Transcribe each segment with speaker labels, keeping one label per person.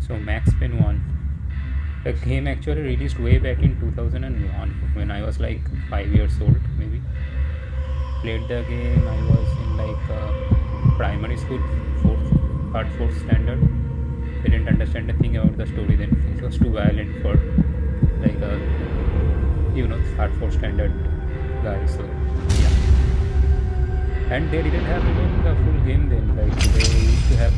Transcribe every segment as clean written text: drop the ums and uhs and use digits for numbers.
Speaker 1: So Max Payne 1. The game actually released way back in 2001 when I was like 5 years old maybe. Played the game, I was in like primary school, fourth standard. Didn't understand a thing about the story then. It was too violent for like a third, fourth standard guy. So yeah. And they didn't have even the full game then. Like they used to have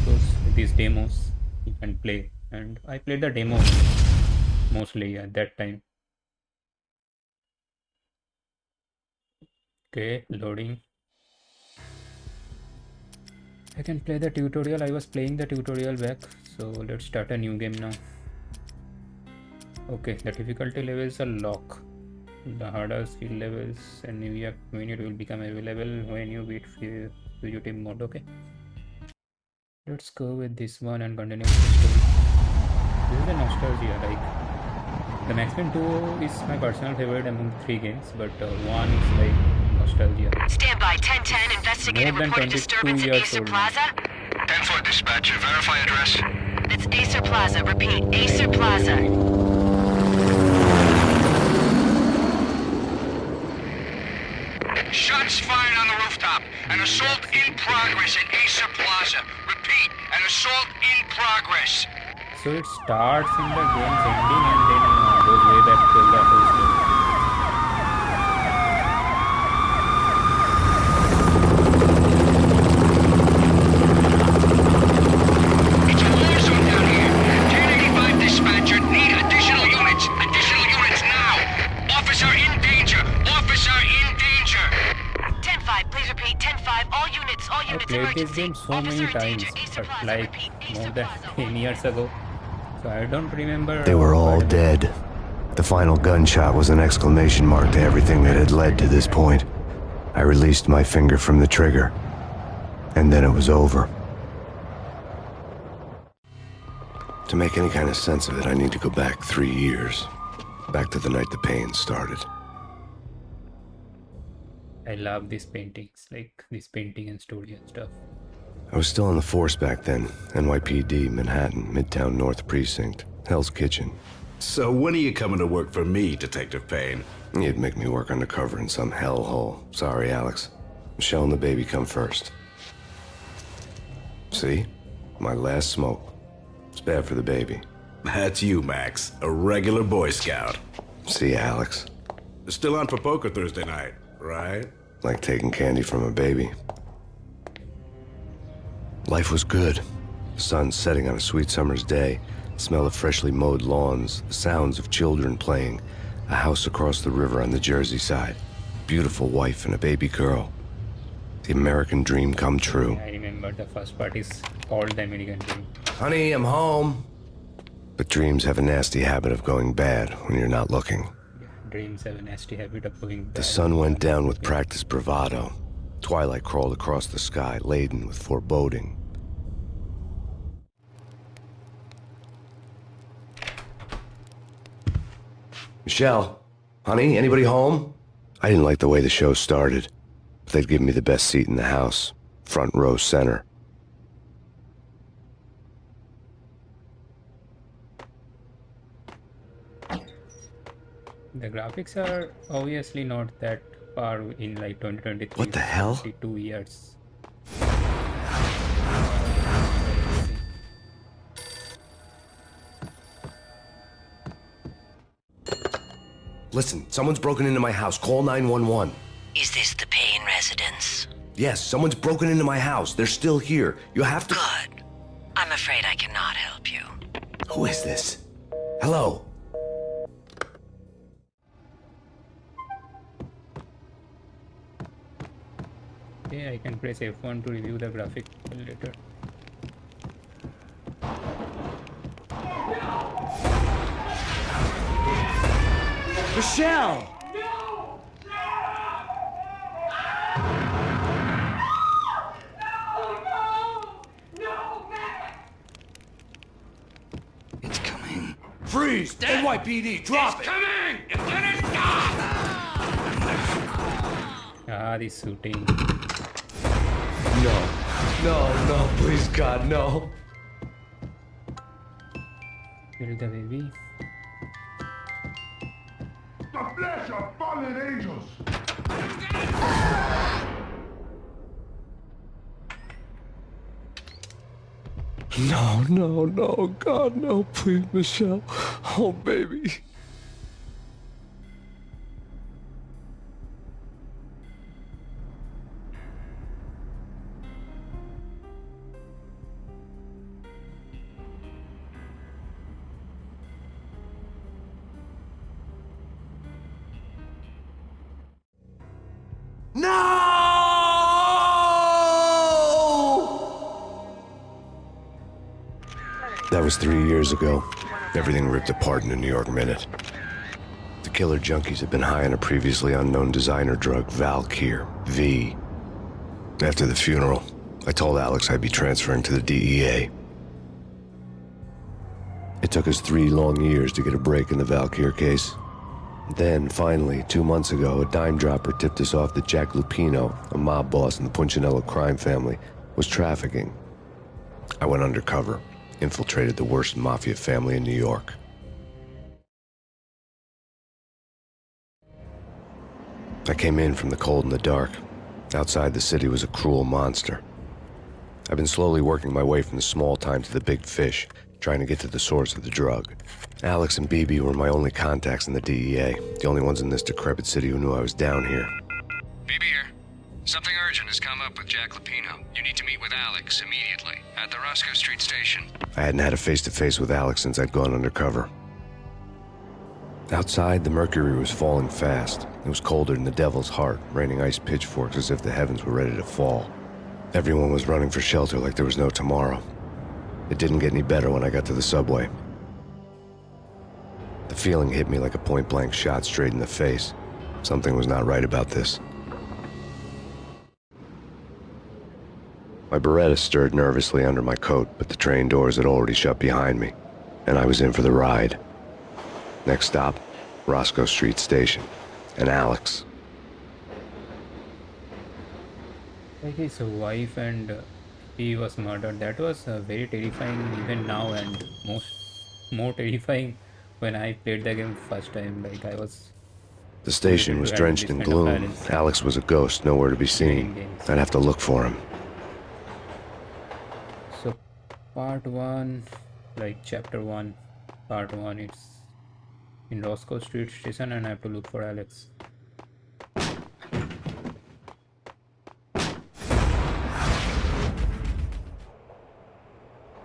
Speaker 1: these demos you can play, and I played the demo mostly at that time. Okay, loading. I can play the tutorial. I was playing the tutorial back, so let's start a new game now. Okay, the difficulty levels are lock. The harder skill levels and new unit will become available when you beat fugitive mode. Okay, let's go with this one and continue with the story. This is the nostalgia. Like the Max Payne 2 is my personal favorite among 3 games, but 1 is like nostalgia.
Speaker 2: Stand by 1010, investigative reported disturbance at Acer Plaza.
Speaker 3: 10-4 dispatcher, verify address.
Speaker 2: It's Acer Plaza, repeat, Acer Plaza.
Speaker 3: Shots fired on the rooftop. An assault in progress at Acer Plaza. Repeat, an assault in progress.
Speaker 1: So it starts in the game's ending and then goes way back to the whole story.
Speaker 3: It's a war zone down here. 1085 dispatcher, need additional units. Additional units now. Officer in danger. Officer in danger.
Speaker 2: 10-5, please repeat, 10-5, all units
Speaker 1: I played this game so many times, but like more than 10 years ago. So I don't remember.
Speaker 4: They were all dead. The final gunshot was an exclamation mark to everything that had led to this point. I released my finger from the trigger, and then it was over. To make any kind of sense of it, I need to go back 3 years. Back to the night the pain started.
Speaker 1: I love these paintings, like this painting and story and stuff.
Speaker 4: I was still on the force back then. NYPD, Manhattan, Midtown North Precinct, Hell's Kitchen.
Speaker 5: So when are you coming to work for me, Detective Payne?
Speaker 4: You'd make me work undercover in some hellhole. Sorry, Alex. Michelle and the baby come first. See? My last smoke. It's bad for the baby.
Speaker 5: That's you, Max. A regular Boy Scout.
Speaker 4: See, Alex?
Speaker 5: Still on for poker Thursday night, right?
Speaker 4: Like taking candy from a baby. Life was good. The sun setting on a sweet summer's day, the smell of freshly mowed lawns, the sounds of children playing, a house across the river on the Jersey side, beautiful wife and a baby girl. The American dream come true.
Speaker 1: I remember the first part is called the American Dream.
Speaker 4: Honey, I'm home. But dreams have a nasty habit of going bad when you're not looking.
Speaker 1: Dreams have a nasty habit of going bad.
Speaker 4: The sun went down with practiced bravado. Twilight crawled across the sky, laden with foreboding. Michelle, honey, anybody home? I didn't like the way the show started, but they'd given me the best seat in the house, front row center.
Speaker 1: The graphics are obviously not that far in like 2023.
Speaker 4: What the hell?
Speaker 1: 2 years.
Speaker 4: Listen, someone's broken into my house. Call 911.
Speaker 2: Is this the Payne residence?
Speaker 4: Yes, someone's broken into my house. They're still here. You have to...
Speaker 2: Good. I'm afraid I cannot help you.
Speaker 4: Who is this? Hello?
Speaker 1: Okay, I can press F1 to review the graphic later.
Speaker 4: Michelle!
Speaker 3: It's coming.
Speaker 4: Freeze! NYPD, drop it!
Speaker 3: Coming! It's gonna stop!
Speaker 1: Ah, this shooting.
Speaker 4: No, no, no, please God, no.
Speaker 1: Kill the baby.
Speaker 6: The flesh of fallen angels!
Speaker 4: No, no, no, God, no, please, Michelle. Oh, baby. That was 3 years ago. Everything ripped apart in a New York minute. The killer junkies had been high on a previously unknown designer drug, Valkyr, V. After the funeral, I told Alex I'd be transferring to the DEA. It took us 3 long years to get a break in the Valkyr case. Then, finally, 2 months ago, a dime dropper tipped us off that Jack Lupino, a mob boss in the Punchinello crime family, was trafficking. I went undercover, infiltrated the worst mafia family in New York. I came in from the cold and the dark. Outside, the city was a cruel monster. I've been slowly working my way from the small time to the big fish, trying to get to the source of the drug. Alex and BB were my only contacts in the DEA, the only ones in this decrepit city who knew I was down here.
Speaker 3: BB here. Something urgent has come up with Jack Lupino. You need to meet with Alex immediately at the Roscoe Street station.
Speaker 4: I hadn't had a face-to-face with Alex since I'd gone undercover. Outside, the mercury was falling fast. It was colder than the devil's heart, raining ice pitchforks as if the heavens were ready to fall. Everyone was running for shelter like there was no tomorrow. It didn't get any better when I got to the subway. The feeling hit me like a point-blank shot straight in the face. Something was not right about this. My Beretta stirred nervously under my coat, but the train doors had already shut behind me, and I was in for the ride. Next stop, Roscoe Street Station, and Alex.
Speaker 1: Like his wife and he was murdered. That was very terrifying even now, and more terrifying when I played the game first time. Like I was.
Speaker 4: The station was drenched in gloom. Alex was a ghost, nowhere to be seen. I'd have to look for him.
Speaker 1: So, part 1, like chapter 1, part 1, it's in Roscoe Street Station, and I have to look for Alex.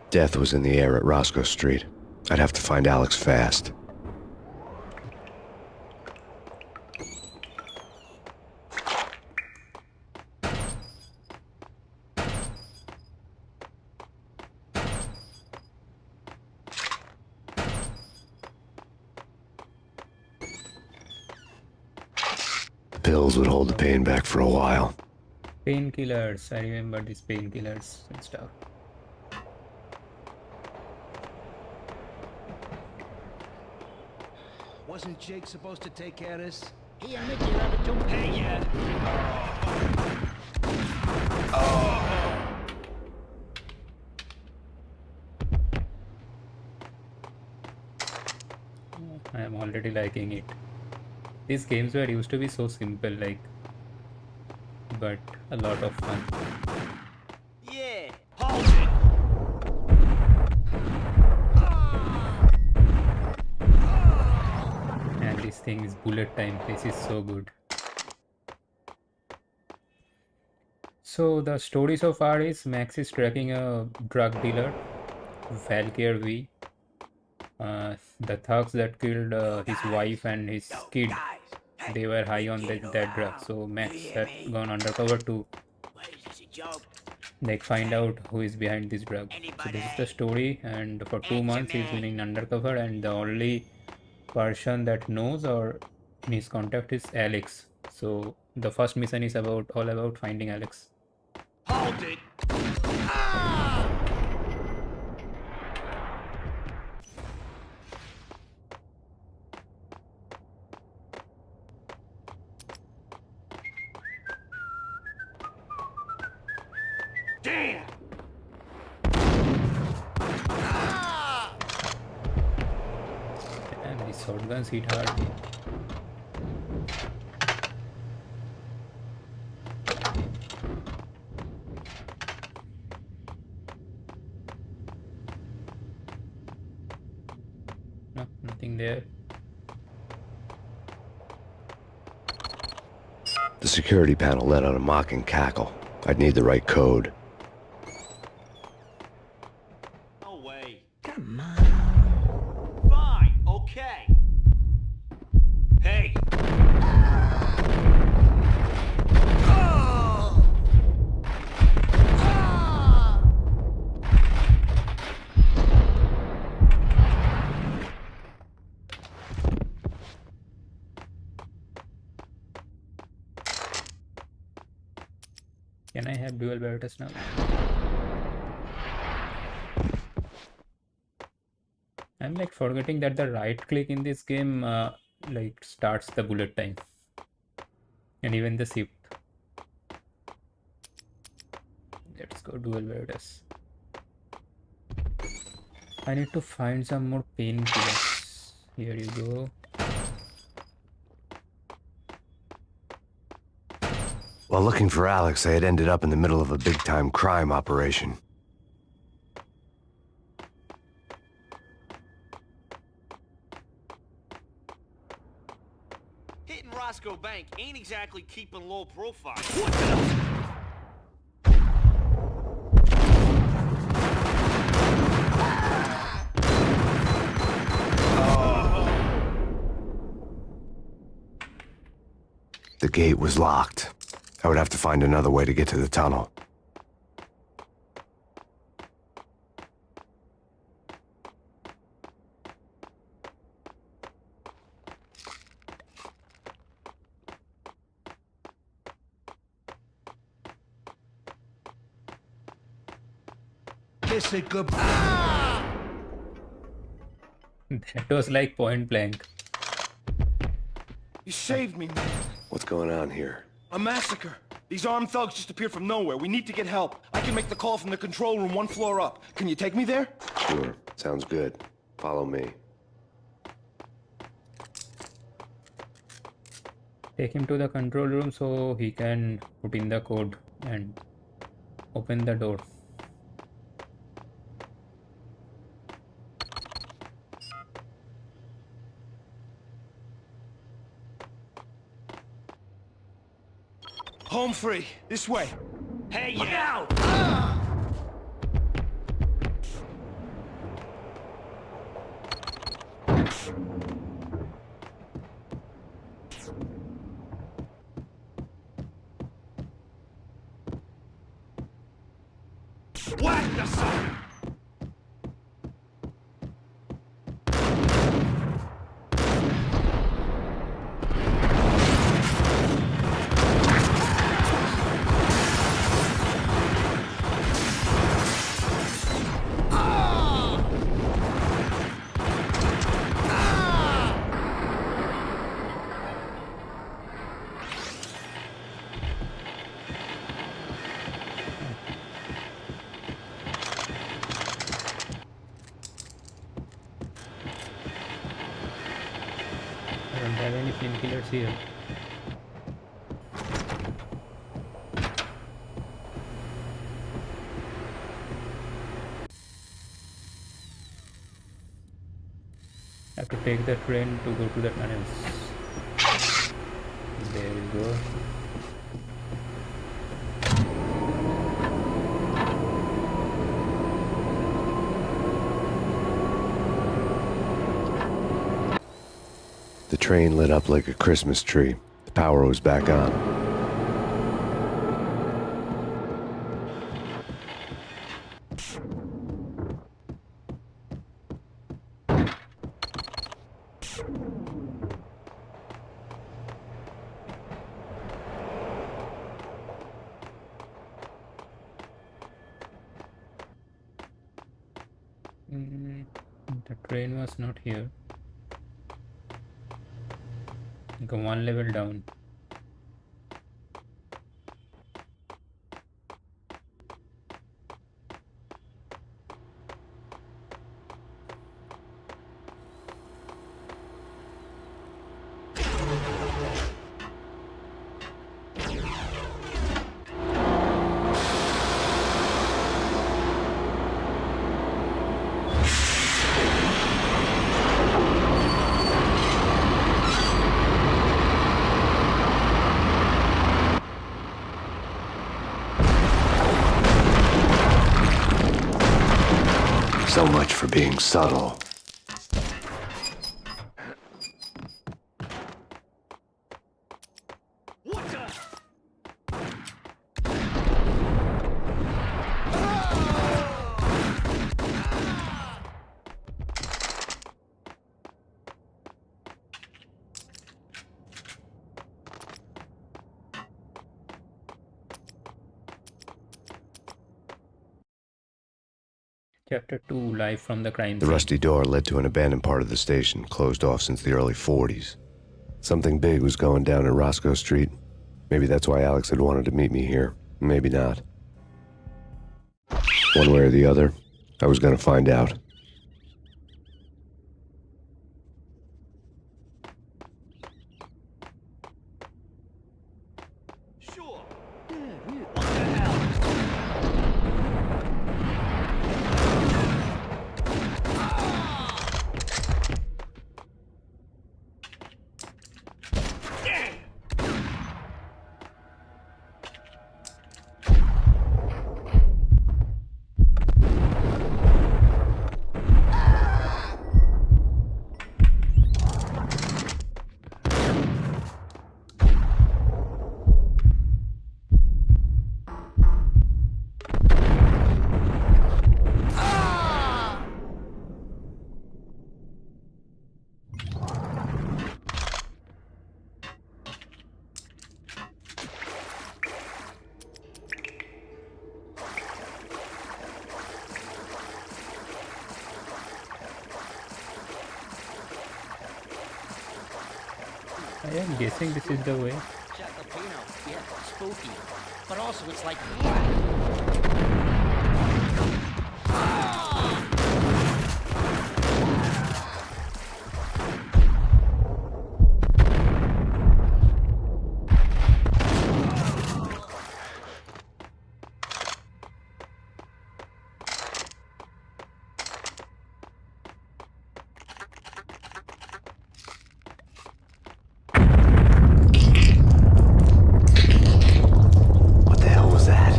Speaker 4: Death was in the air at Roscoe Street. I'd have to find Alex fast. The pills would hold the pain back for a while.
Speaker 1: Painkillers, I remember these painkillers and stuff.
Speaker 7: Wasn't Jake supposed to take care of this?
Speaker 8: He and Mickey love it too. Hey, yeah.
Speaker 1: I am already liking it. These games were used to be so simple, like, but a lot of fun.
Speaker 8: Yeah, hold it.
Speaker 1: And this thing is bullet time. This is so good. So the story so far is Max is tracking a drug dealer, Valkyr V. The thugs that killed his wife and his kid, they were high on that drug. So Max had gone undercover to like find out who is behind this drug. So this is the story, and for 2 months he's been in undercover, and the only person that knows or in his contact is Alex. So the first mission is all about finding Alex.
Speaker 8: Hold it. Damn.
Speaker 1: shotguns hit hard. No, nothing there.
Speaker 4: The security panel let out a mocking cackle. I'd need the right code.
Speaker 8: No way.
Speaker 7: Come on.
Speaker 8: Fine, okay. Hey.
Speaker 1: Can I have dual Veritas now? I'm like forgetting that the right click in this game like starts the bullet time and even the shift. Let's go dual Veritas. I need to find some more painkillers. Here you go.
Speaker 4: While looking for Alex, I had ended up in the middle of a big-time crime operation.
Speaker 8: Hitting Roscoe Bank ain't exactly keeping low profile. What the?
Speaker 4: The gate was locked. I would have to find another way to get to the tunnel.
Speaker 7: Kiss it goodbye.
Speaker 1: That was like point blank.
Speaker 9: You saved me, man.
Speaker 4: What's going on here?
Speaker 9: A massacre. These armed thugs just appeared from nowhere. We need to get help. I can make the call from the control room 1 floor up. Can you take me there?
Speaker 4: Sure. Sounds good. Follow me.
Speaker 1: Take him to the control room so he can put in the code and open the door.
Speaker 9: Home free. This way.
Speaker 8: Hey, look out!
Speaker 9: Whack the sucker!
Speaker 1: I don't have any painkillers here. I have to take the train to go to the tunnels. There we go.
Speaker 4: The train lit up like a Christmas tree. The power was back on.
Speaker 1: The train was not here. Go one level down.
Speaker 4: So much for being subtle.
Speaker 1: Chapter 2, Live from the Crime
Speaker 4: The
Speaker 1: Scene.
Speaker 4: rusty door led to an abandoned part of the station, closed off since the early 40s. Something big was going down at Roscoe Street. Maybe that's why Alex had wanted to meet me here. Maybe not. One way or the other, I was gonna find out.
Speaker 8: Sure.
Speaker 1: I am guessing this is the way.
Speaker 7: Jacopino, yeah, spooky. But also it's like...
Speaker 4: What the hell was that?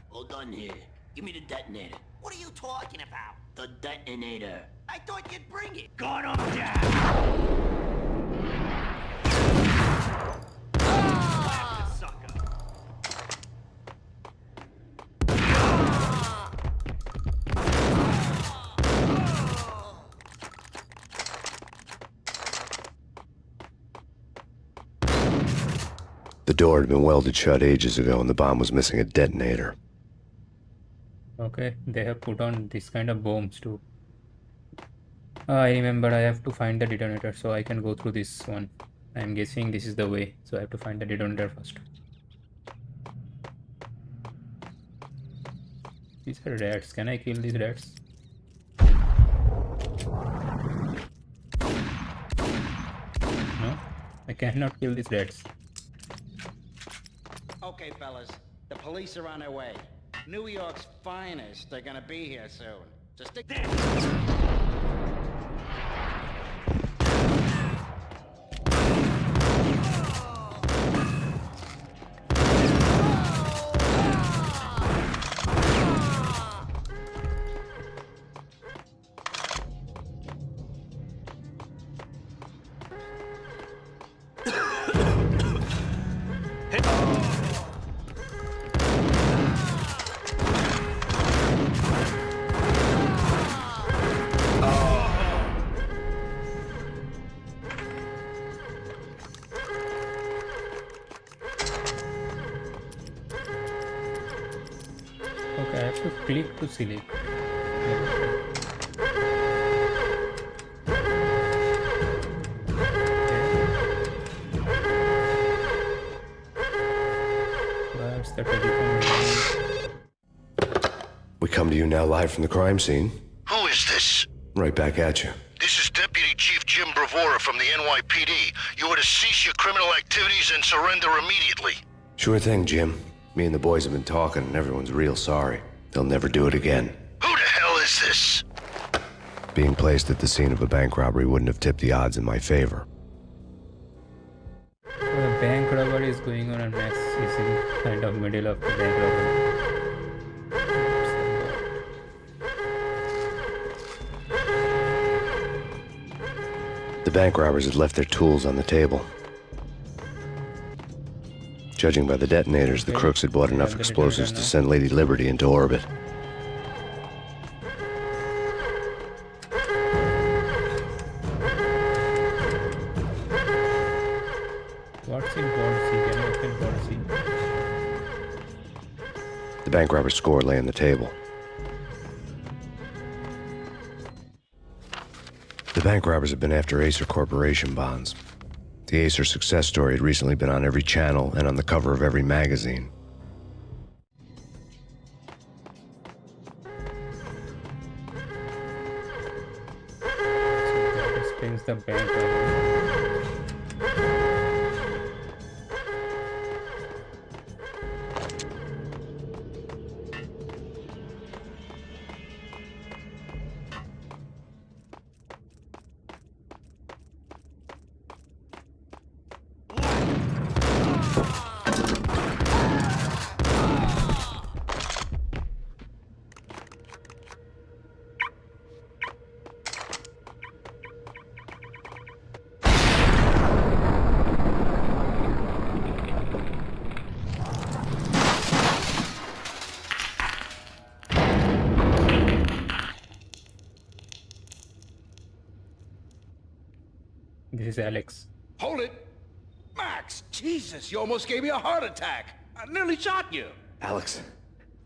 Speaker 7: Hold on here. Give me the detonator. What are you talking about? The detonator. I thought you'd bring it. Gun him down!
Speaker 4: The door had been welded shut ages ago and the bomb was missing a detonator.
Speaker 1: Okay, they have put on this kind of bombs too. I remember I have to find the detonator so I can go through this one. I'm guessing this is the way, so I have to find the detonator first. These are rats. Can I kill these rats? No, I cannot kill these rats.
Speaker 10: Okay, fellas, the police are on their way. New York's finest are gonna be here soon. So stick there.
Speaker 1: Okay, I have to click to select. That's the telephone.
Speaker 4: We come to you now live from the crime scene.
Speaker 11: Who is this?
Speaker 4: Right back at you.
Speaker 11: This is Deputy Chief Jim Bravura from the NYPD. You are to cease your criminal activities and surrender immediately.
Speaker 4: Sure thing, Jim. Me and the boys have been talking and everyone's real sorry. They'll never do it again.
Speaker 11: Who the hell is this?
Speaker 4: Being placed at the scene of a bank robbery wouldn't have tipped the odds in my favor.
Speaker 1: The bank robbery is going on and Max is in kind of middle of the bank robbery.
Speaker 4: The bank robbers had left their tools on the table. Judging by the detonators, the crooks had bought enough explosives to send Lady Liberty into orbit.
Speaker 1: What's in policy? Can I open policy?
Speaker 4: The bank robber's score lay on the table. The bank robbers had been after Acer Corporation bonds. The Acer success story had recently been on every channel and on the cover of every magazine.
Speaker 1: So that explains the bank robbery. This is Alex.
Speaker 9: Hold it! Max! Jesus, you almost gave me a heart attack! I nearly shot you!
Speaker 4: Alex,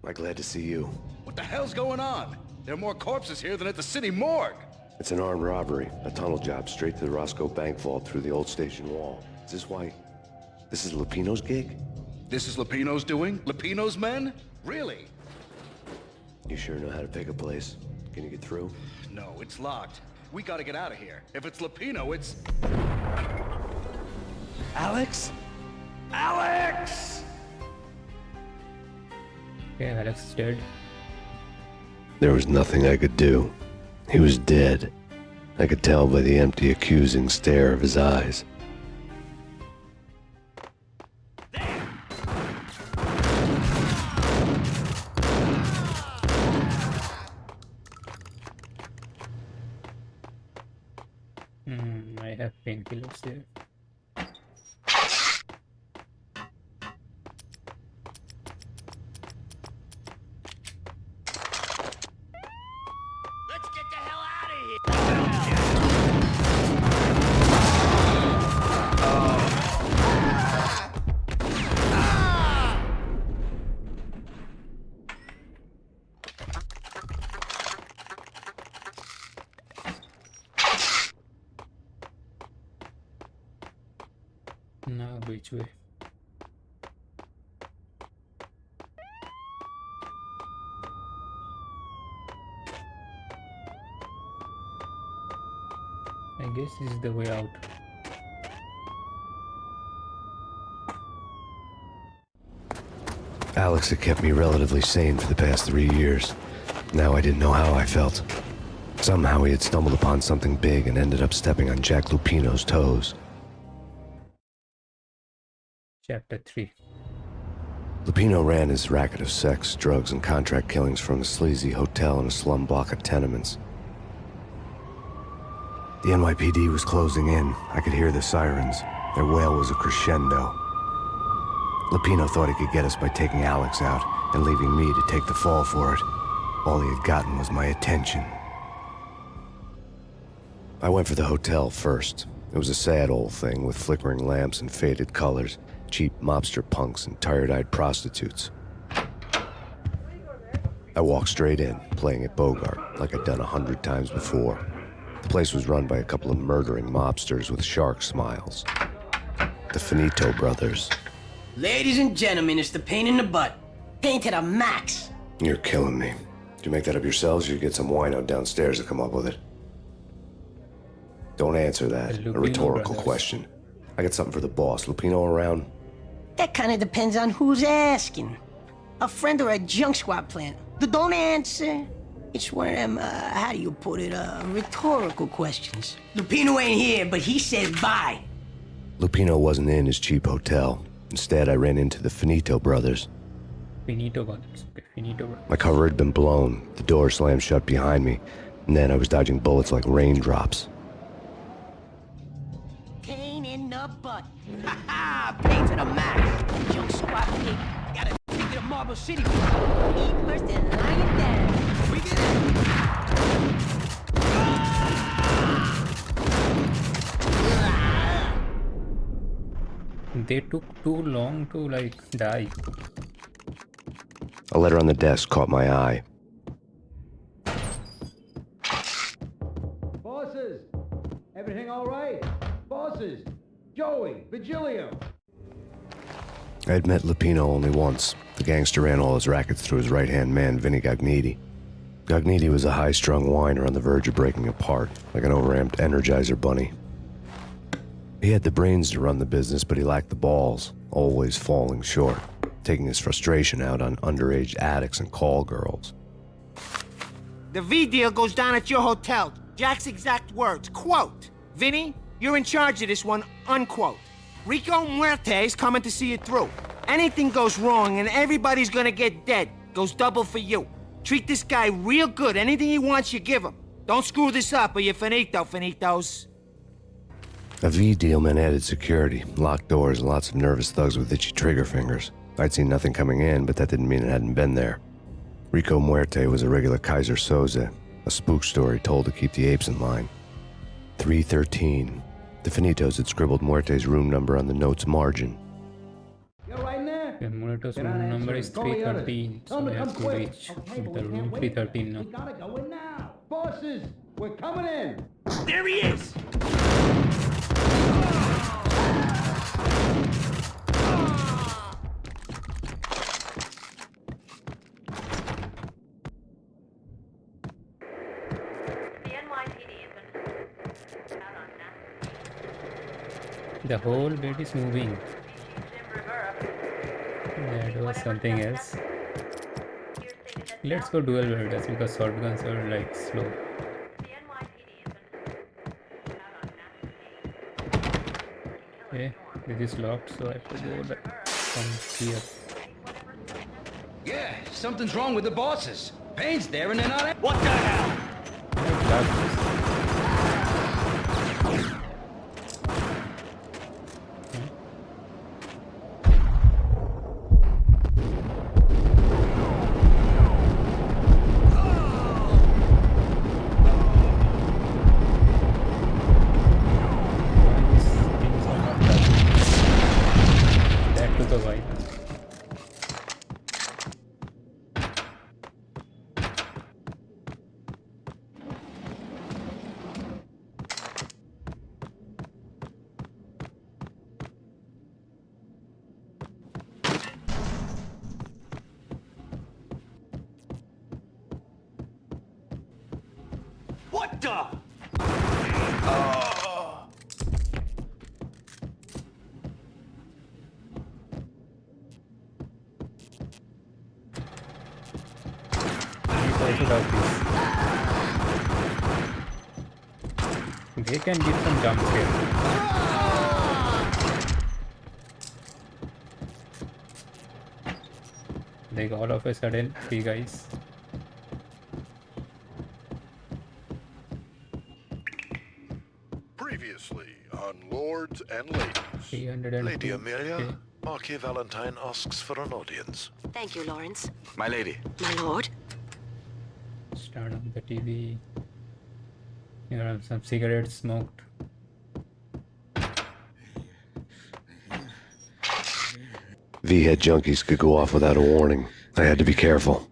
Speaker 4: I'm glad to see you.
Speaker 9: What the hell's going on? There are more corpses here than at the city morgue!
Speaker 4: It's an armed robbery, a tunnel job straight to the Roscoe bank vault through the old station wall. Is this why... this is Lupino's gig?
Speaker 9: This is Lupino's doing? Lupino's men? Really?
Speaker 4: You sure know how to pick a place? Can you get through?
Speaker 9: No, it's locked. We gotta get out of here. If it's Lupino, it's... Alex? Alex!
Speaker 1: Okay, Alex is dead.
Speaker 4: There was nothing I could do. He was dead. I could tell by the empty, accusing stare of his eyes.
Speaker 1: I have painkillers there.
Speaker 7: Let's get the hell out of here!
Speaker 1: Now which way? I guess this is the way out.
Speaker 4: Alex had kept me relatively sane for the past 3 years. Now I didn't know how I felt. Somehow he had stumbled upon something big and ended up stepping on Jack Lupino's toes.
Speaker 1: Chapter 3.
Speaker 4: Lupino ran his racket of sex, drugs, and contract killings from a sleazy hotel in a slum block of tenements. The NYPD was closing in. I could hear the sirens. Their wail was a crescendo. Lupino thought he could get us by taking Alex out and leaving me to take the fall for it. All he had gotten was my attention. I went for the hotel first. It was a sad old thing with flickering lamps and faded colors, cheap mobster punks and tired-eyed prostitutes. I walked straight in, playing at Bogart, like I'd done 100 times before. The place was run by a couple of murdering mobsters with shark smiles. The Finito brothers.
Speaker 7: Ladies and gentlemen, it's the pain in the butt. Pain to the max.
Speaker 4: You're killing me. Did you make that up yourselves, or you get some wino downstairs to come up with it? Don't answer that. A rhetorical question. I got something for the boss. Lupino around?
Speaker 7: That kind of depends on who's asking. A friend or a junk squad plant. Don't answer. It's one of them, how do you put it, rhetorical questions. Lupino ain't here, but he said bye.
Speaker 4: Lupino wasn't in his cheap hotel. Instead, I ran into the Finito brothers.
Speaker 1: Finito brothers. Okay, Finito brothers.
Speaker 4: My cover had been blown. The door slammed shut behind me, and then I was dodging bullets like raindrops.
Speaker 8: Harbor City.
Speaker 7: Eat first and lie it down.
Speaker 8: We get it.
Speaker 1: They took too long to like die.
Speaker 4: A letter on the desk caught my eye.
Speaker 10: Bosses! Everything all right? Bosses! Joey! Vigilio!
Speaker 4: I had met Lupino only once. The gangster ran all his rackets through his right-hand man, Vinny Gagniti. Gagniti was a high-strung whiner on the verge of breaking apart, like an overamped Energizer bunny. He had the brains to run the business, but he lacked the balls, always falling short, taking his frustration out on underage addicts and call girls.
Speaker 8: The V deal goes down at your hotel. Jack's exact words, quote, Vinny, you're in charge of this one, unquote. Rico Muerte's coming to see it through. Anything goes wrong and everybody's gonna get dead. Goes double for you. Treat this guy real good. Anything he wants, you give him. Don't screw this up or you're finito, finitos.
Speaker 4: A V deal meant added security, locked doors, and lots of nervous thugs with itchy trigger fingers. I'd seen nothing coming in, but that didn't mean it hadn't been there. Rico Muerte was a regular Kaiser Soze, a spook story told to keep the apes in line. 313. The Finitos had scribbled Muerte's room number on the note's margin.
Speaker 10: You're right in there?
Speaker 1: The Muerto's
Speaker 10: They're not
Speaker 1: room number
Speaker 10: answering.
Speaker 1: is
Speaker 10: Call the others.
Speaker 1: 313,
Speaker 10: Tell
Speaker 1: so
Speaker 10: them
Speaker 1: we
Speaker 10: to
Speaker 1: have
Speaker 10: come
Speaker 1: to
Speaker 10: quick.
Speaker 1: reach
Speaker 10: Okay, but
Speaker 1: the
Speaker 10: we
Speaker 1: room
Speaker 10: can't wait.
Speaker 1: 313 now.
Speaker 10: We gotta go in now. Bosses, we're coming in.
Speaker 8: There he is!
Speaker 2: The NYPD has been out on that.
Speaker 1: The whole bed is moving.
Speaker 2: Jim Rivera.
Speaker 1: That was something else. Let's go dual wielders because shotguns are like slow.
Speaker 2: The NYPD has been out on Max Payne.
Speaker 1: Okay, this is locked, so I have to go like from here.
Speaker 10: Yeah, something's wrong with the bosses. Payne's there and they're not...
Speaker 8: What the hell?
Speaker 1: That took a while.
Speaker 8: What the?
Speaker 1: Also doubt this. They can give some jumps here. Like all of a sudden, 3 guys.
Speaker 11: Previously on Lords and Ladies.
Speaker 1: 302.
Speaker 11: Lady Amelia,
Speaker 1: Okay.
Speaker 11: Marquis Valentine asks for an audience.
Speaker 2: Thank you, Lawrence.
Speaker 9: My lady.
Speaker 2: My lord.
Speaker 1: Start on the TV. Here are some cigarettes smoked.
Speaker 4: V-head junkies could go off without a warning. I had to be careful.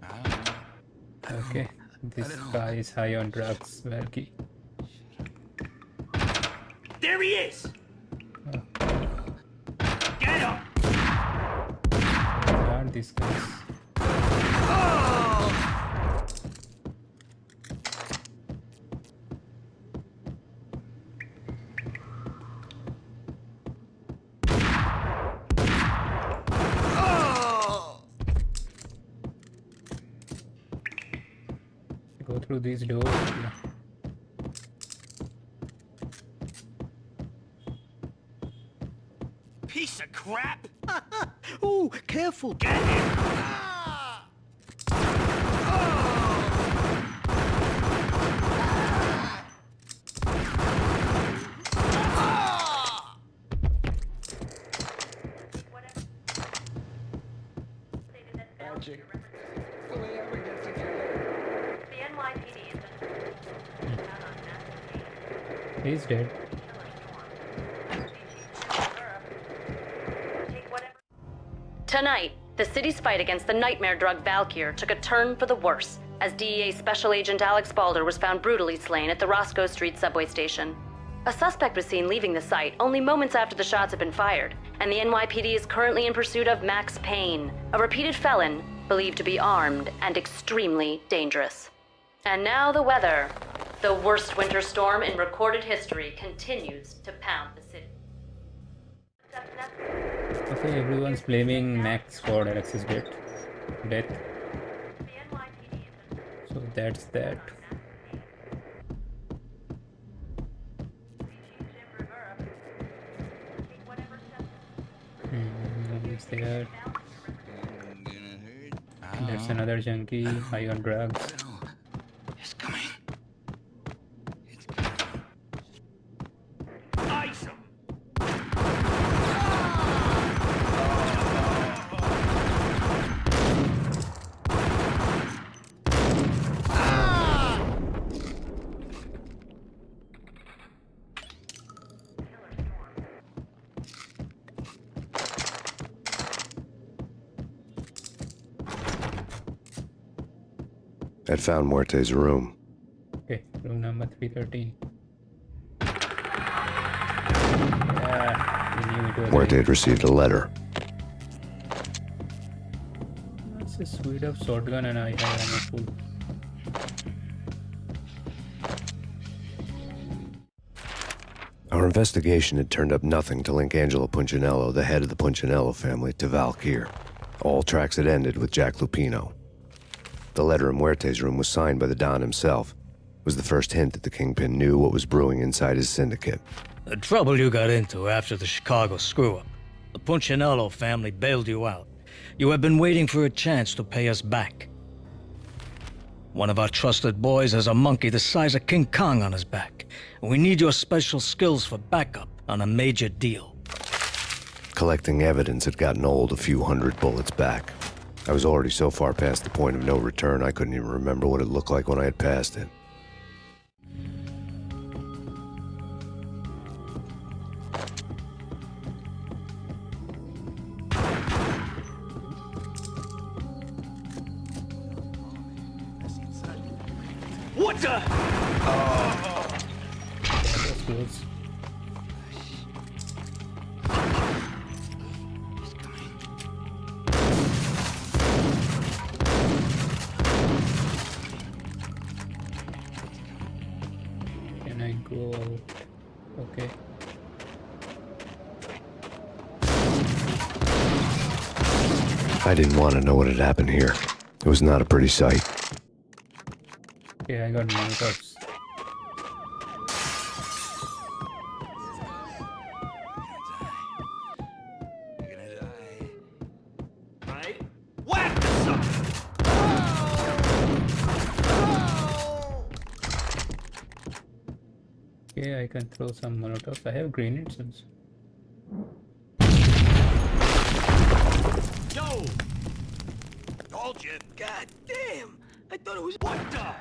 Speaker 1: Okay, this guy is high on drugs. Valkyr.
Speaker 8: There he is! Get him!
Speaker 1: Where are these guys? Go through these doors. Yeah.
Speaker 8: Piece of crap!
Speaker 10: Ooh, careful.
Speaker 8: Get him!
Speaker 10: Magic.
Speaker 1: He's dead.
Speaker 12: Tonight, the city's fight against the nightmare drug Valkyr took a turn for the worse as DEA Special Agent Alex Balder was found brutally slain at the Roscoe Street subway station. A suspect was seen leaving the site only moments after the shots had been fired, and the NYPD is currently in pursuit of Max Payne, a repeated felon believed to be armed and extremely dangerous. And now the weather. The worst winter storm in recorded history continues to pound the city.
Speaker 1: Okay, everyone's blaming Max for Alex's death. So that's that. Is there? There's another junkie high on drugs.
Speaker 3: It's coming.
Speaker 9: Ice him!
Speaker 4: I'd found Muerte's room.
Speaker 1: Okay, room number 313. Yeah, we knew it was
Speaker 4: Muerte had received a letter.
Speaker 1: That's a suite of shotgun and I have ammo full.
Speaker 4: Our investigation had turned up nothing to link Angelo Punchinello, the head of the Punchinello family, to Valkyr. All tracks had ended with Jack Lupino. The letter in Muerte's room was signed by the Don himself. It was the first hint that the Kingpin knew what was brewing inside his syndicate.
Speaker 13: The trouble you got into after the Chicago screw-up. The Punchinello family bailed you out. You have been waiting for a chance to pay us back. One of our trusted boys has a monkey the size of King Kong on his back. We need your special skills for backup on a major deal.
Speaker 4: Collecting evidence had gotten old a few hundred bullets back. I was already so far past the point of no return, I couldn't even remember what it looked like when I had passed it.
Speaker 9: What the?
Speaker 1: That was close. Can I go out? Okay.
Speaker 4: I didn't want to know what had happened here. It was not a pretty sight.
Speaker 1: Okay, I got molotovs.
Speaker 9: Right? Whack the sucker!
Speaker 1: Okay, I can throw some molotovs. I have grenades also.
Speaker 9: Yo! Told you.
Speaker 7: God damn! I thought it was.
Speaker 9: What the?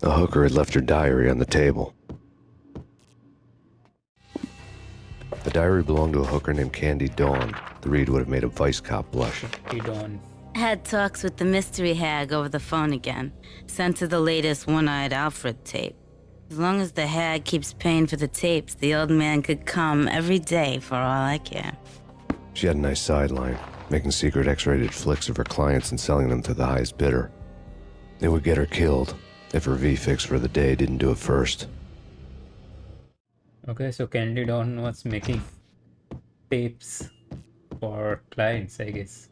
Speaker 4: The hooker had left her diary on the table. The diary belonged to a hooker named Candy Dawn. The read would have made a vice cop blush.
Speaker 1: Hey, Dawn.
Speaker 14: Had talks with the mystery hag over the phone again. Sent her the latest One-Eyed Alfred tape. As long as the hag keeps paying for the tapes, the old man could come every day for all I care.
Speaker 4: She had a nice sideline, making secret X-rated flicks of her clients and selling them to the highest bidder. It would get her killed if her V-fix for the day didn't do it first.
Speaker 1: Okay, so Candy Dawn was making tapes for clients, I guess.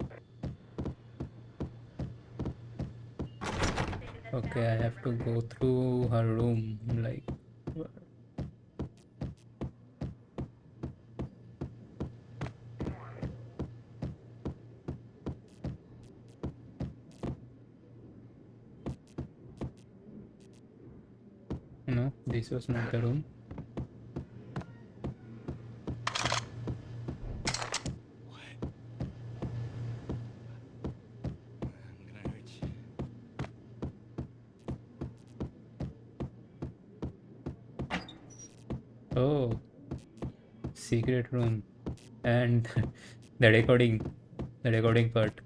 Speaker 1: Okay, I have to go through her room, like... This was not the room. Oh, secret room, and the recording part.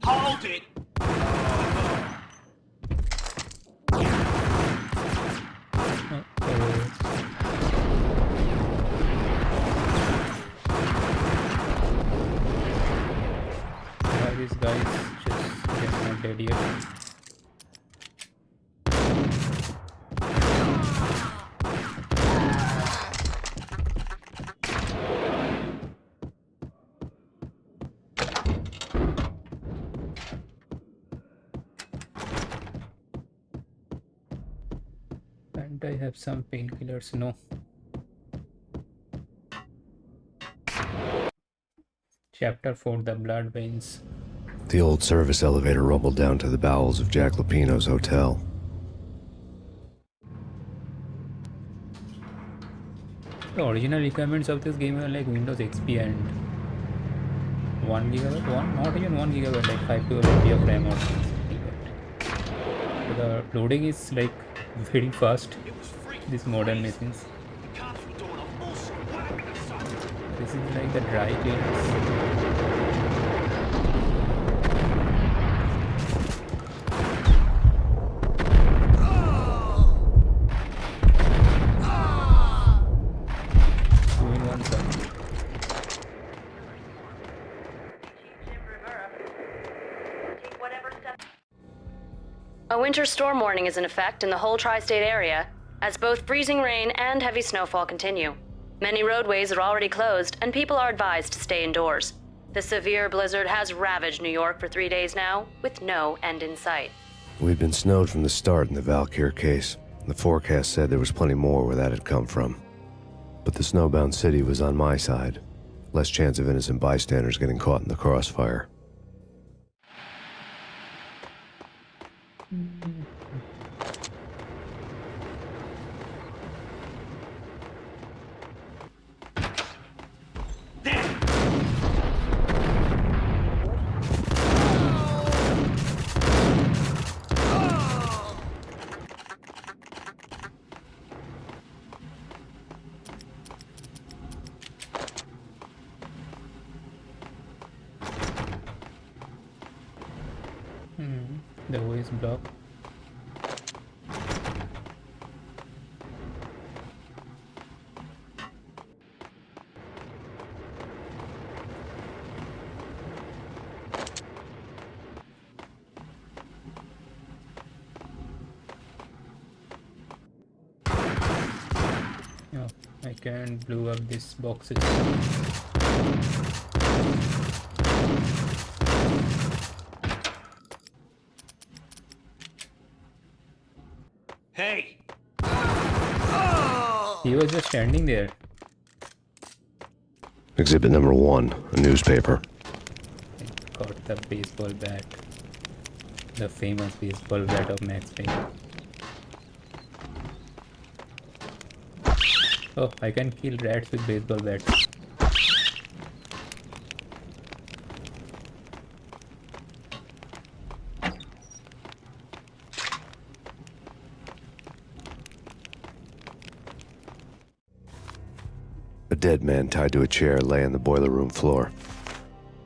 Speaker 9: Hold it!
Speaker 1: Why these guys just they're not dead yet? And I have some painkillers. No. Chapter 4: The Blood Veins.
Speaker 4: The old service elevator rumbled down to the bowels of Jack Lupino's hotel.
Speaker 1: The original requirements of this game are like Windows XP and 1 gigabyte, not even 1 gigabyte, like 512 MB of RAM or something. So the loading is like very fast. These modern machines. This is like the dry cleaners.
Speaker 12: A winter storm warning is in effect in the whole tri-state area, as both freezing rain and heavy snowfall continue. Many roadways are already closed, and people are advised to stay indoors. The severe blizzard has ravaged New York for 3 days now, with no end in sight.
Speaker 4: We'd been snowed from the start in the Valkyr case. The forecast said there was plenty more where that had come from. But the snowbound city was on my side. Less chance of innocent bystanders getting caught in the crossfire.
Speaker 1: The way is blocked. Oh, I can blow up these boxes.
Speaker 9: Hey!
Speaker 1: He was just standing there.
Speaker 4: Exhibit number 1, a newspaper.
Speaker 1: I got the baseball bat. The famous baseball bat of Max Payne. Oh, I can kill rats with baseball bats.
Speaker 4: A dead man tied to a chair lay on the boiler room floor.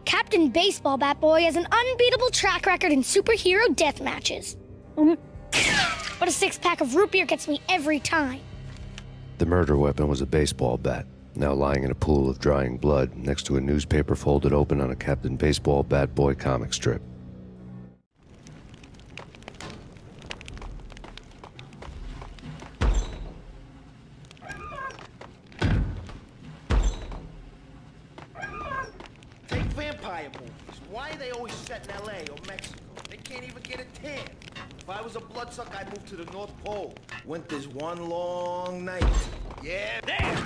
Speaker 15: Captain Baseball Bat Boy has an unbeatable track record in superhero death matches. But a 6-pack of root beer gets me every time.
Speaker 4: The murder weapon was a baseball bat, now lying in a pool of drying blood next to a newspaper folded open on a Captain Baseball Bat Boy comic strip.
Speaker 8: Take vampire movies. Why are they always set in LA or Mexico? They can't even get a tan. If I was a bloodsucker, I'd move to the North Pole. Winter's one long night. Yeah, there!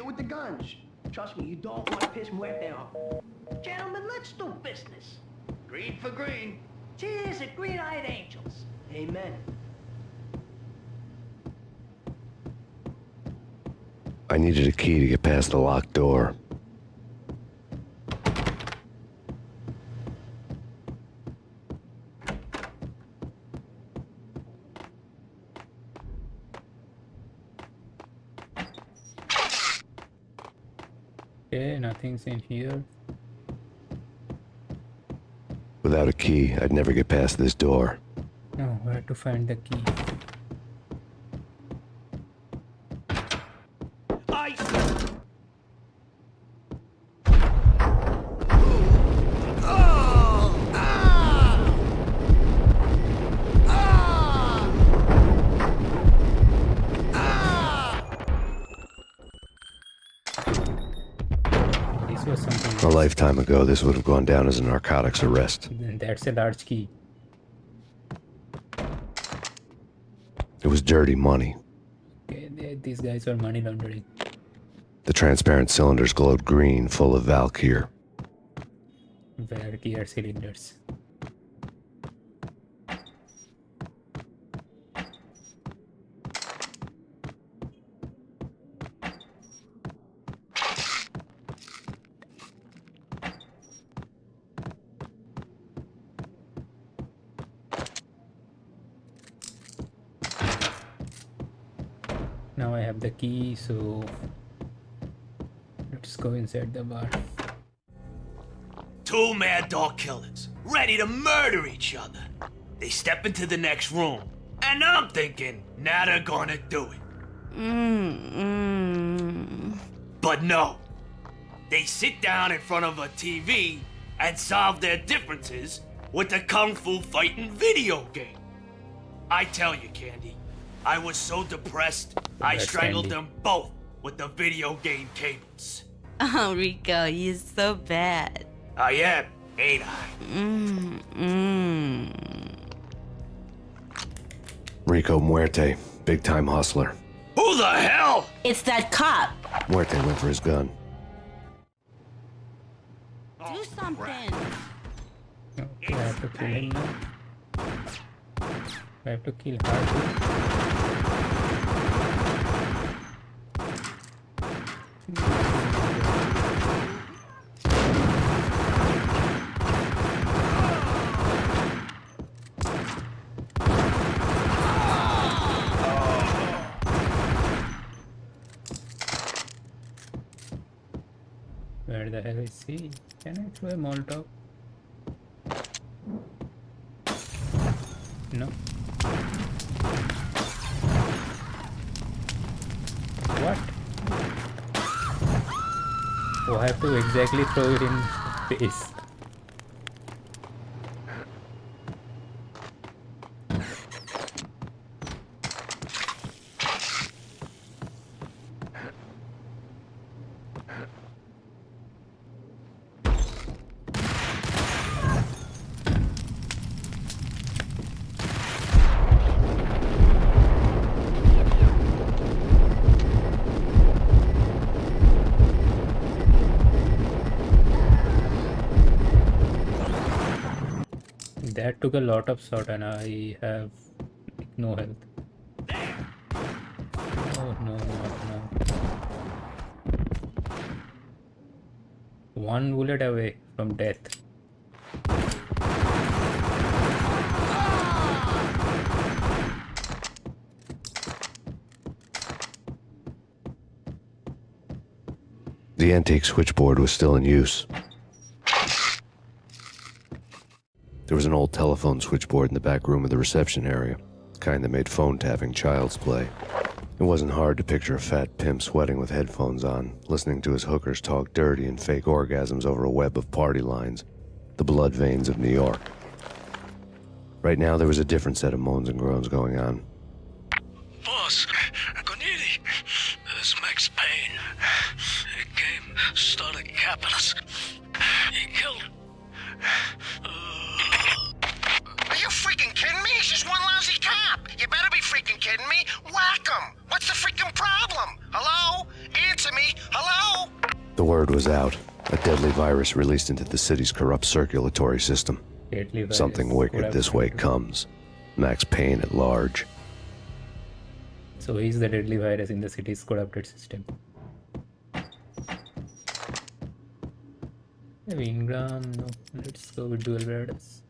Speaker 7: with the guns. Trust me, you don't want to piss Muerte off. Gentlemen, let's do business.
Speaker 10: Green for green.
Speaker 7: Cheers at green-eyed angels. Amen.
Speaker 4: I needed a key to get past the locked door.
Speaker 1: Okay, nothing's in here.
Speaker 4: Without a key, I'd never get past this door.
Speaker 1: No, where to find the key?
Speaker 4: A lifetime ago, this would have gone down as a narcotics arrest.
Speaker 1: That's a large key.
Speaker 4: It was dirty money.
Speaker 1: Okay, these guys were money laundering.
Speaker 4: The transparent cylinders glowed green, full of Valkyr.
Speaker 1: Valkyr cylinders. Now I have the key, so let's go inside the bar.
Speaker 16: Two mad dog killers, ready to murder each other. They step into the next room, and I'm thinking, now they're gonna do it. But no. They sit down in front of a TV and solve their differences with a kung fu fighting video game. I tell you, Candy, I was so depressed, I strangled them both with the video game cables.
Speaker 14: Oh, Rico, you're so bad.
Speaker 16: I am, ain't I?
Speaker 4: Rico Muerte, big-time hustler.
Speaker 16: Who the hell?
Speaker 14: It's that cop.
Speaker 4: Muerte went for his gun.
Speaker 14: Do something.
Speaker 1: Okay, I have to kill him now. I have to kill her. Where the hell is he? Can I throw a Molotov? No. What? Oh, I have to exactly throw it in face. That took a lot of shot and I have no health. Oh no, no. One bullet away from death.
Speaker 4: The antique switchboard was still in use. There was an old telephone switchboard in the back room of the reception area, the kind that made phone tapping child's play. It wasn't hard to picture a fat pimp sweating with headphones on, listening to his hookers talk dirty and fake orgasms over a web of party lines, the blood veins of New York. Right now, there was a different set of moans and groans going on.
Speaker 13: Boss, Gonidi, this is Max Payne. He came, started capping us. He killed.
Speaker 3: Are you freaking kidding me? He's just one lousy cop. You better be freaking kidding me. Whack him. What's the freaking problem? Hello? Answer
Speaker 11: to me? Hello?
Speaker 4: The word was out. A deadly virus released into the city's corrupt circulatory system.
Speaker 1: Deadly virus.
Speaker 4: Something wicked this way comes. Max Payne at large.
Speaker 1: So he's the deadly virus in the city's corrupted system. Ingram, no. Let's go with dual radars.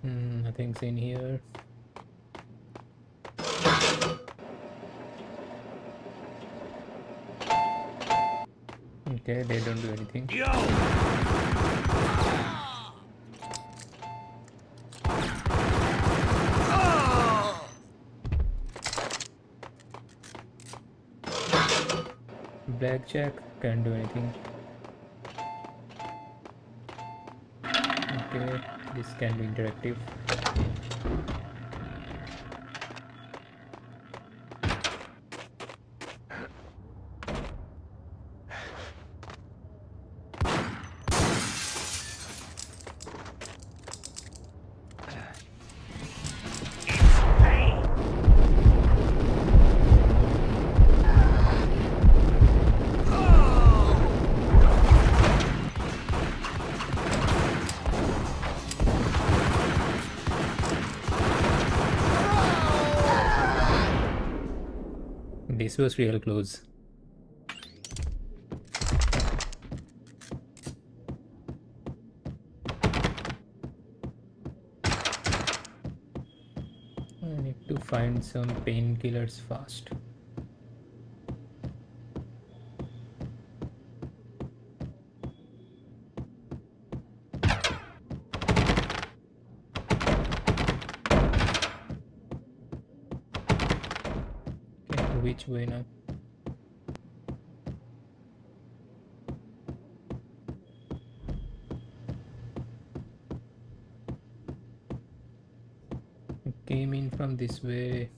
Speaker 1: Nothing's in here. Okay, they don't do anything. Blackjack can't do anything. Okay, this can be interactive. This was real close. I need to find some painkillers fast. Which way now? It came in from this way.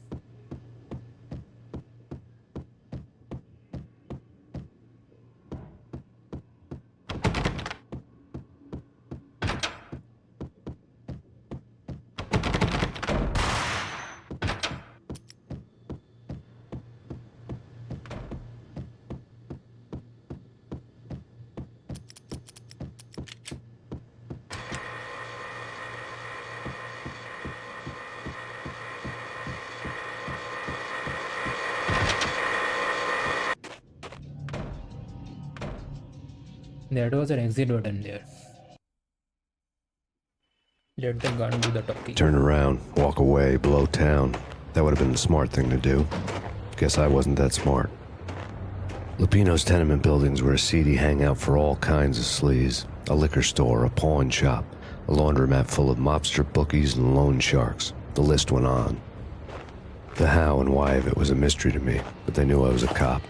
Speaker 1: There was an exit button there. Let the gun do the talking.
Speaker 4: Turn around, walk away, blow town. That would have been the smart thing to do. Guess I wasn't that smart. Lupino's tenement buildings were a seedy hangout for all kinds of sleaze. A liquor store, a pawn shop, a laundromat full of mobster bookies and loan sharks. The list went on. The how and why of it was a mystery to me, but they knew I was a cop.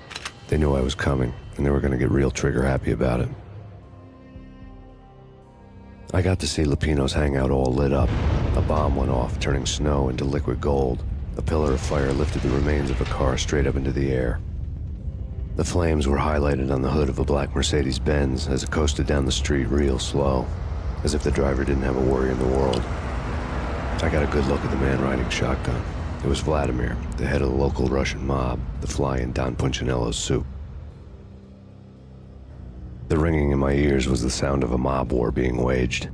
Speaker 4: They knew I was coming, and they were going to get real trigger happy about it. I got to see Lupino's hangout all lit up. A bomb went off, turning snow into liquid gold. A pillar of fire lifted the remains of a car straight up into the air. The flames were highlighted on the hood of a black Mercedes-Benz as it coasted down the street real slow, as if the driver didn't have a worry in the world. I got a good look at the man riding shotgun. It was Vladimir, the head of the local Russian mob, the fly in Don Punchinello's soup. The ringing in my ears was the sound of a mob war being waged.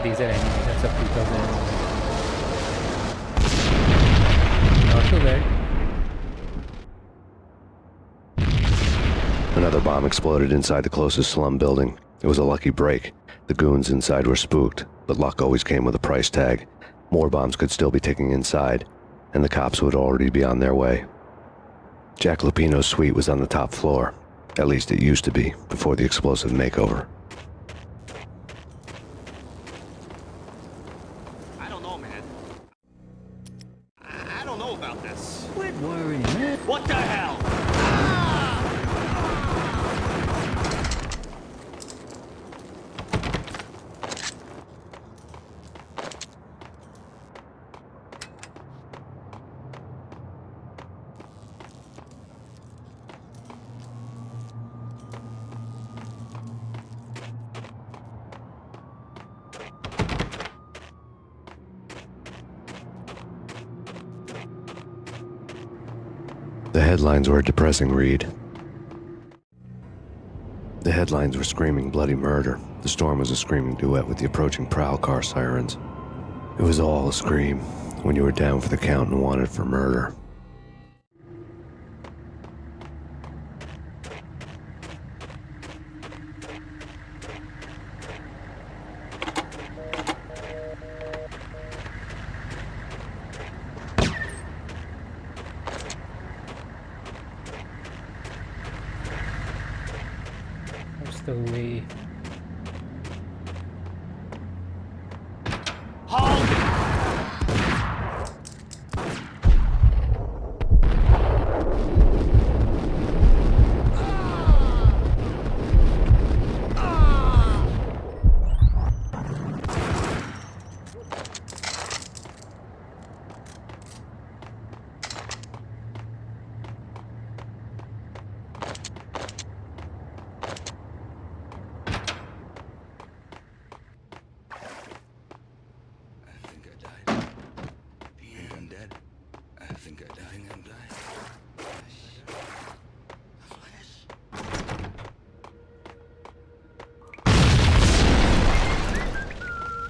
Speaker 1: These are animations of 2000. Not too bad.
Speaker 4: Another bomb exploded inside the closest slum building. It was a lucky break. The goons inside were spooked, but luck always came with a price tag. More bombs could still be ticking inside, and the cops would already be on their way. Jack Lupino's suite was on the top floor. At least it used to be, before the explosive makeover. The headlines were a depressing read. The headlines were screaming bloody murder. The storm was a screaming duet with the approaching prowl car sirens. It was all a scream when you were down for the count and wanted for murder.
Speaker 1: What's the way?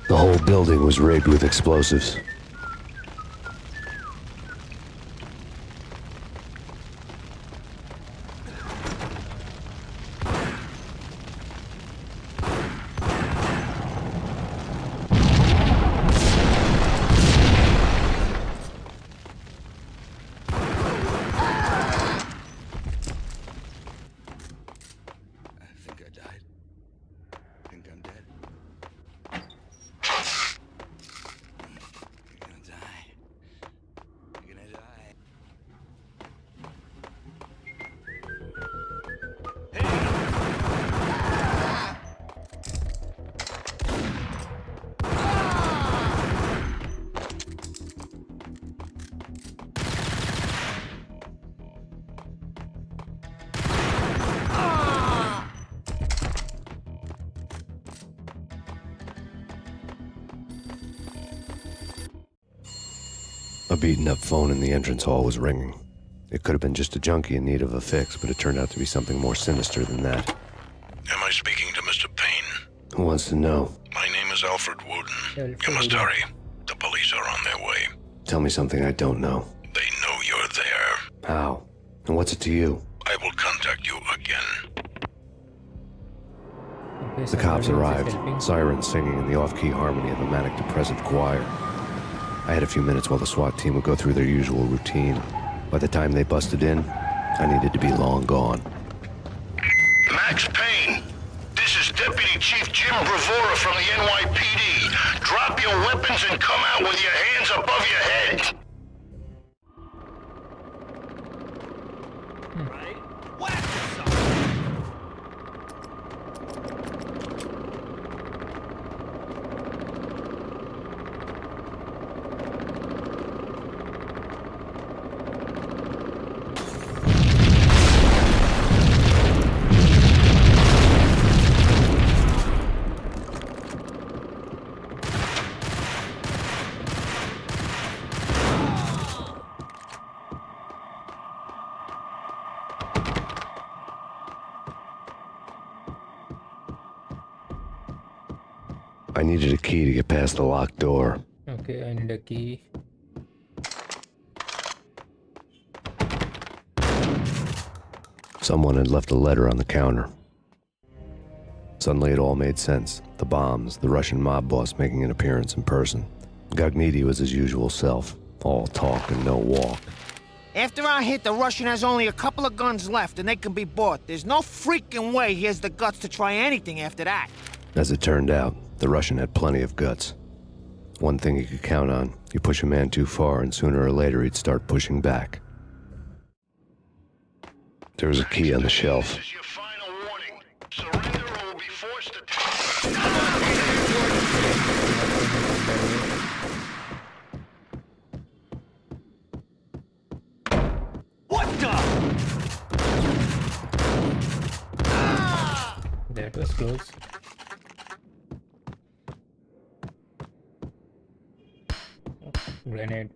Speaker 1: The whole building was rigged with explosives. A beaten-up phone in the entrance hall was ringing. It could have been just a junkie in need of a fix, but it turned out to be something more sinister than that.
Speaker 11: Am I speaking to Mr. Payne?
Speaker 4: Who wants to know?
Speaker 11: My name is Alfred Wooden. You must hurry. The police are on their way.
Speaker 4: Tell me something I don't know.
Speaker 11: They know you're there.
Speaker 4: How? And what's it to you?
Speaker 11: I will contact you again.
Speaker 4: The cops arrived, sirens singing in the off-key harmony of a manic-depressive choir. I had a few minutes while the SWAT team would go through their usual routine. By the time they busted in, I needed to be long gone.
Speaker 11: Max Payne, this is Deputy Chief Jim Bravura from the NYPD. Drop your weapons and come out with your hands above your head.
Speaker 4: I needed a key to get past the locked door.
Speaker 1: Okay, I need a key.
Speaker 4: Someone had left a letter on the counter. Suddenly it all made sense. The bombs, the Russian mob boss making an appearance in person. Gagniti was his usual self, all talk and no walk.
Speaker 8: After our hit, the Russian has only a couple of guns left and they can be bought. There's no freaking way he has the guts to try anything after that.
Speaker 4: As it turned out, the Russian had plenty of guts. One thing you could count on, you push a man too far and sooner or later he'd start pushing back. There was a key on the shelf.
Speaker 11: This is your final warning. Surrender or will be forced to...
Speaker 16: What the?
Speaker 1: That was close. Grenade.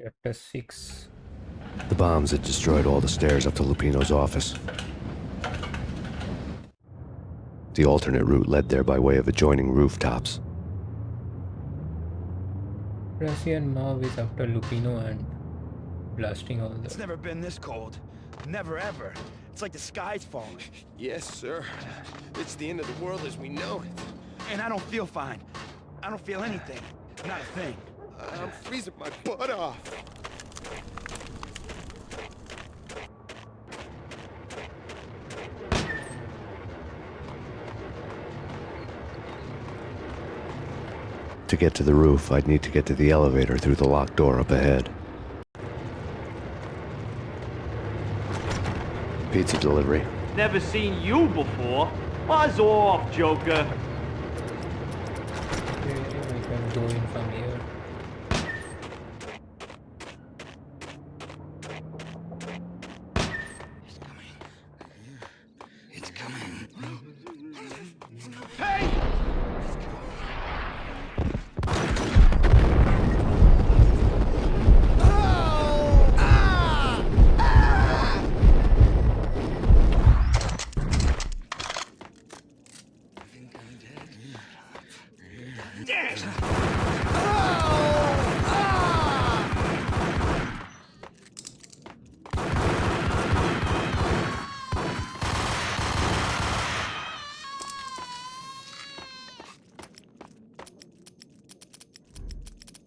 Speaker 1: Chapter 6.
Speaker 4: The bombs had destroyed all the stairs up to Lupino's office. The alternate route led there by way of adjoining rooftops.
Speaker 1: Russian mob is after Lupino and blasting all the...
Speaker 9: It's never been this cold. Never ever. It's like the sky's falling.
Speaker 17: Yes, sir. It's the end of the world as we know it.
Speaker 9: And I don't feel fine. I don't feel anything. Not a thing.
Speaker 17: I'm freezing my butt off.
Speaker 4: To get to the roof, I'd need to get to the elevator through the locked door up ahead. Pizza delivery.
Speaker 18: Never seen you before. Buzz off, Joker.
Speaker 1: Okay, I can go in from here.
Speaker 3: It's coming.
Speaker 9: Hey!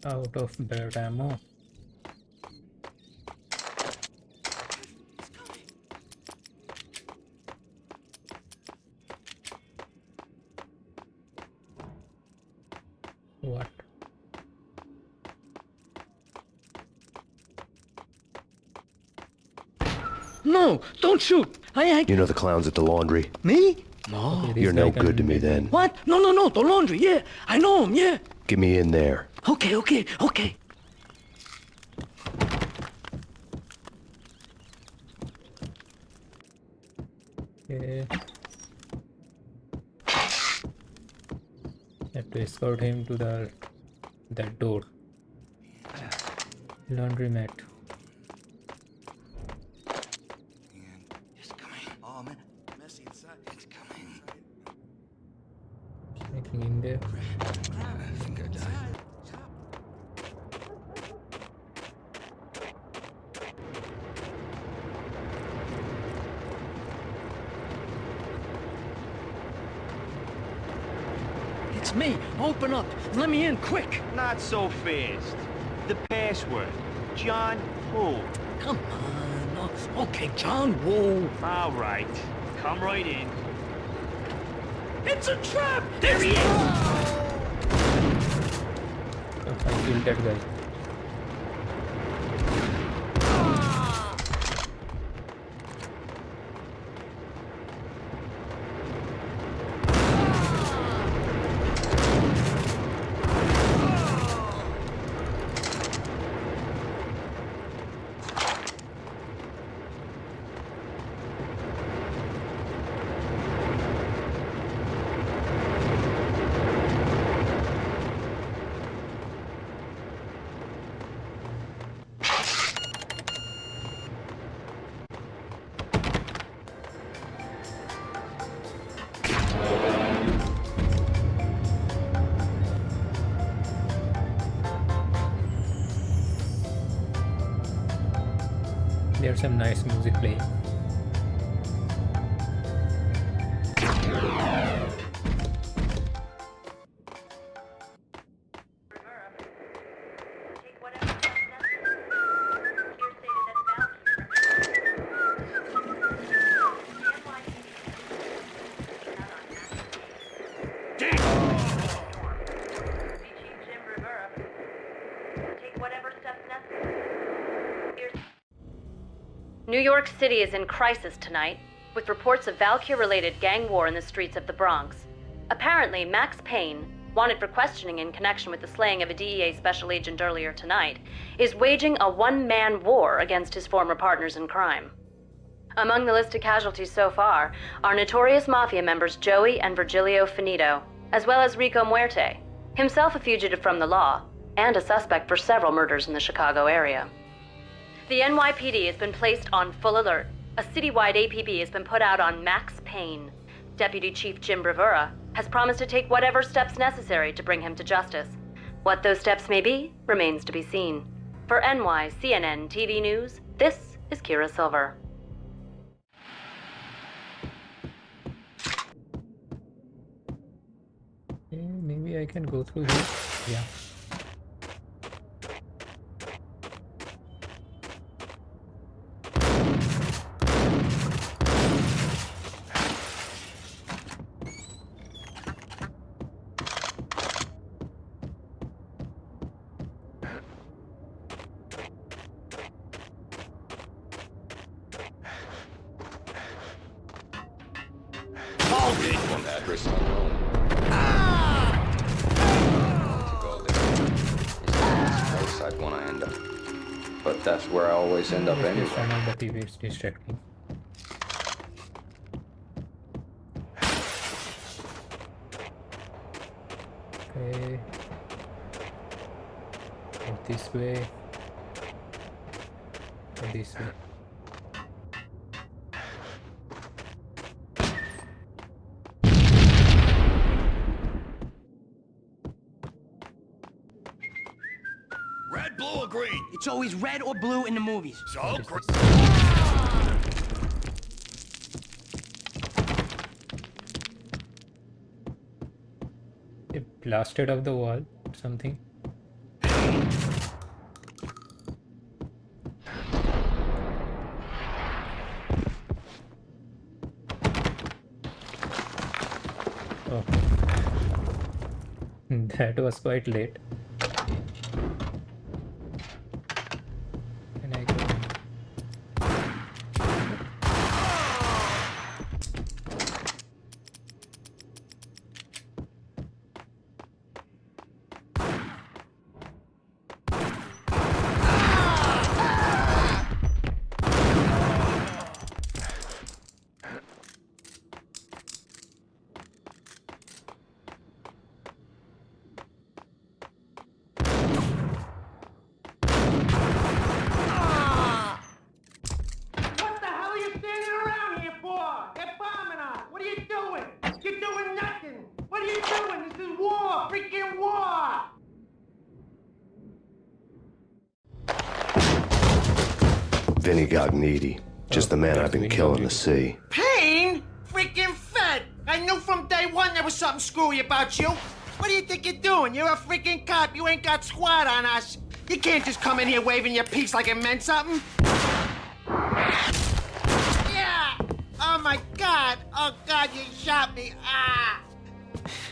Speaker 1: Out of belt ammo. What?
Speaker 13: No, don't shoot. I...
Speaker 4: You know the clowns at the laundry?
Speaker 13: Me? No.
Speaker 1: Okay,
Speaker 4: You're no
Speaker 1: guy
Speaker 4: good to
Speaker 1: can
Speaker 4: me
Speaker 1: be-
Speaker 4: then.
Speaker 13: What? No, the laundry, yeah. I know him, yeah.
Speaker 4: Get me in there.
Speaker 13: Okay.
Speaker 1: Okay. Have to escort him to that door. Laundromat.
Speaker 3: It's coming. Oh, man. Messy inside. It's coming.
Speaker 1: Sneaking in there.
Speaker 3: I think I died.
Speaker 13: It's me. Open up. Let me in, quick.
Speaker 18: Not so fast. The password. John who?
Speaker 13: Come on. No. Okay, John Woo.
Speaker 18: All right. Come right in.
Speaker 13: It's a trap. There he is.
Speaker 1: I killed that guy. There's some nice music playing.
Speaker 12: New York City is in crisis tonight, with reports of Valkyr-related gang war in the streets of the Bronx. Apparently, Max Payne, wanted for questioning in connection with the slaying of a DEA special agent earlier tonight, is waging a one-man war against his former partners in crime. Among the listed casualties so far are notorious mafia members Joey and Virgilio Finito, as well as Rico Muerte, himself a fugitive from the law, and a suspect for several murders in the Chicago area. The NYPD has been placed on full alert. A citywide APB has been put out on Max Payne. Deputy Chief Jim Bravura has promised to take whatever steps necessary to bring him to justice. What those steps may be remains to be seen. For CNN TV News, this is Kira Silver.
Speaker 1: Okay, maybe I can go through here. Yeah.
Speaker 19: Address unknown. To go there. It's the place I'd want to end up. But that's where I always end up anyway.
Speaker 1: The TV is distracting. Okay. Go this way. Go this way.
Speaker 7: Red, blue, or green? It's always red or blue in the movies.
Speaker 11: So
Speaker 1: It blasted off the wall. Something. Oh. That was quite late. Can I go?
Speaker 8: What the hell are you standing around here for? They're bombing us. What are you doing? You're doing nothing. What are you doing? This is war. Freaking war.
Speaker 4: Vinny Gognitti. Just the man I've been killing to see.
Speaker 8: Payne? Freaking fed. I knew from day one there was something screwy about you. What do you think you're doing? You're a freaking cop. You ain't got squad on us. You can't just come in here waving your piece like it meant something. Yeah. Oh my God. Oh God, you shot me. Ah.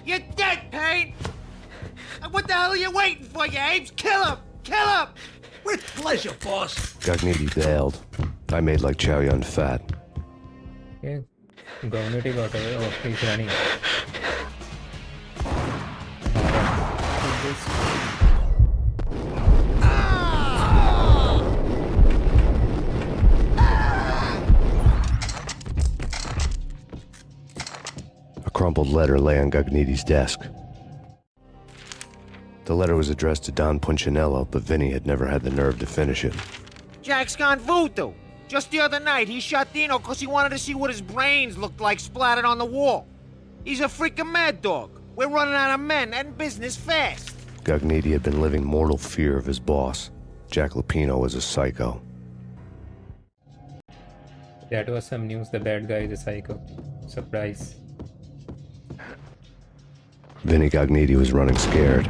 Speaker 8: You're dead, Payne. What the hell are you waiting for, you apes? Kill him. Kill him.
Speaker 13: With pleasure, boss.
Speaker 4: Gognitti bailed. I made like Chow Yun Fat.
Speaker 1: Yeah. Gognitti got away. Oh, he's running.
Speaker 4: A crumpled letter lay on Gognitti's desk. The letter was addressed to Don Punchinello, but Vinny had never had the nerve to finish it.
Speaker 8: Jack's gone voodoo. Just the other night, he shot Dino because he wanted to see what his brains looked like splattered on the wall. He's a freaking mad dog. We're running out of men and business fast.
Speaker 4: Gognitti had been living mortal fear of his boss. Jack Lupino was a psycho.
Speaker 1: That was some news. The bad guy is a psycho. Surprise.
Speaker 4: Vinny Gognitti was running scared.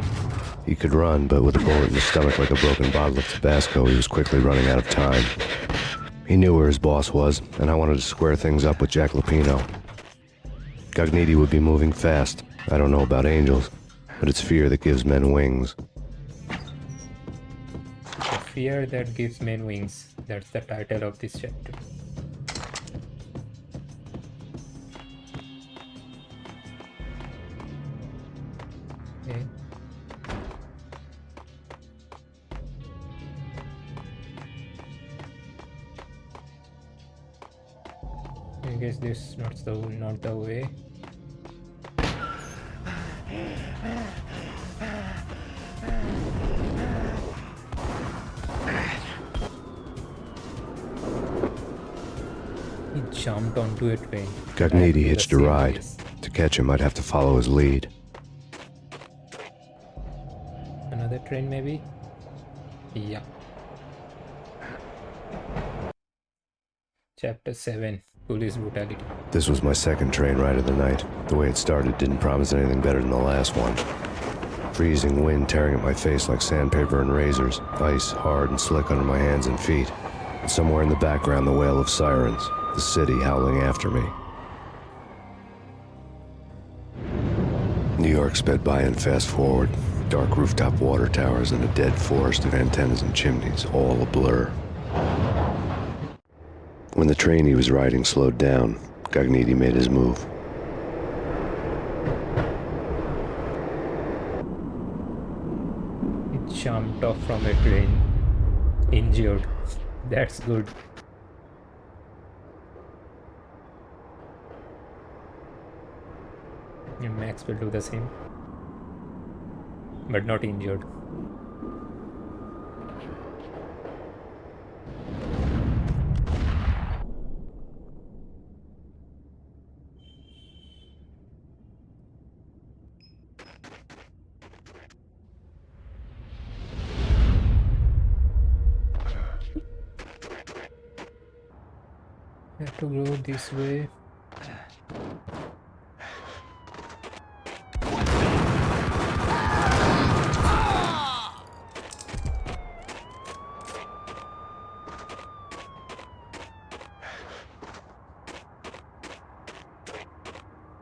Speaker 4: He could run, but with a bullet in his stomach like a broken bottle of Tabasco, he was quickly running out of time. He knew where his boss was, and I wanted to square things up with Jack Lupino. Gognitti would be moving fast. I don't know about angels, but it's fear that gives men wings.
Speaker 1: The fear that gives men wings. That's the title of this chapter. Okay. I guess this is not the way. jumped onto a train.
Speaker 4: Gagniti hitched a ride. To catch him, I'd have to follow his lead.
Speaker 1: Another train, maybe? Yeah. Chapter 7, Police Brutality.
Speaker 4: This was my second train ride of the night. The way it started didn't promise anything better than the last one. Freezing wind tearing at my face like sandpaper and razors, ice hard and slick under my hands and feet. And somewhere in the background, the wail of sirens, the city howling after me. New York sped by in fast forward. Dark rooftop water towers and a dead forest of antennas and chimneys, all a blur. When the train he was riding slowed down, Gagniti made his move.
Speaker 1: It jumped off from a train. Injured. That's good. And Max will do the same. But not injured. Have to go this way.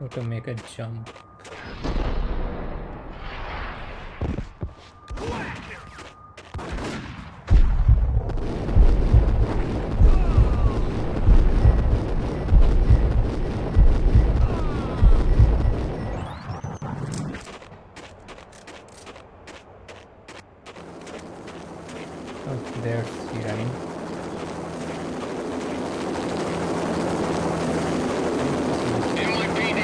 Speaker 1: How to make a jump. Oh, there's he running.
Speaker 3: NYPD,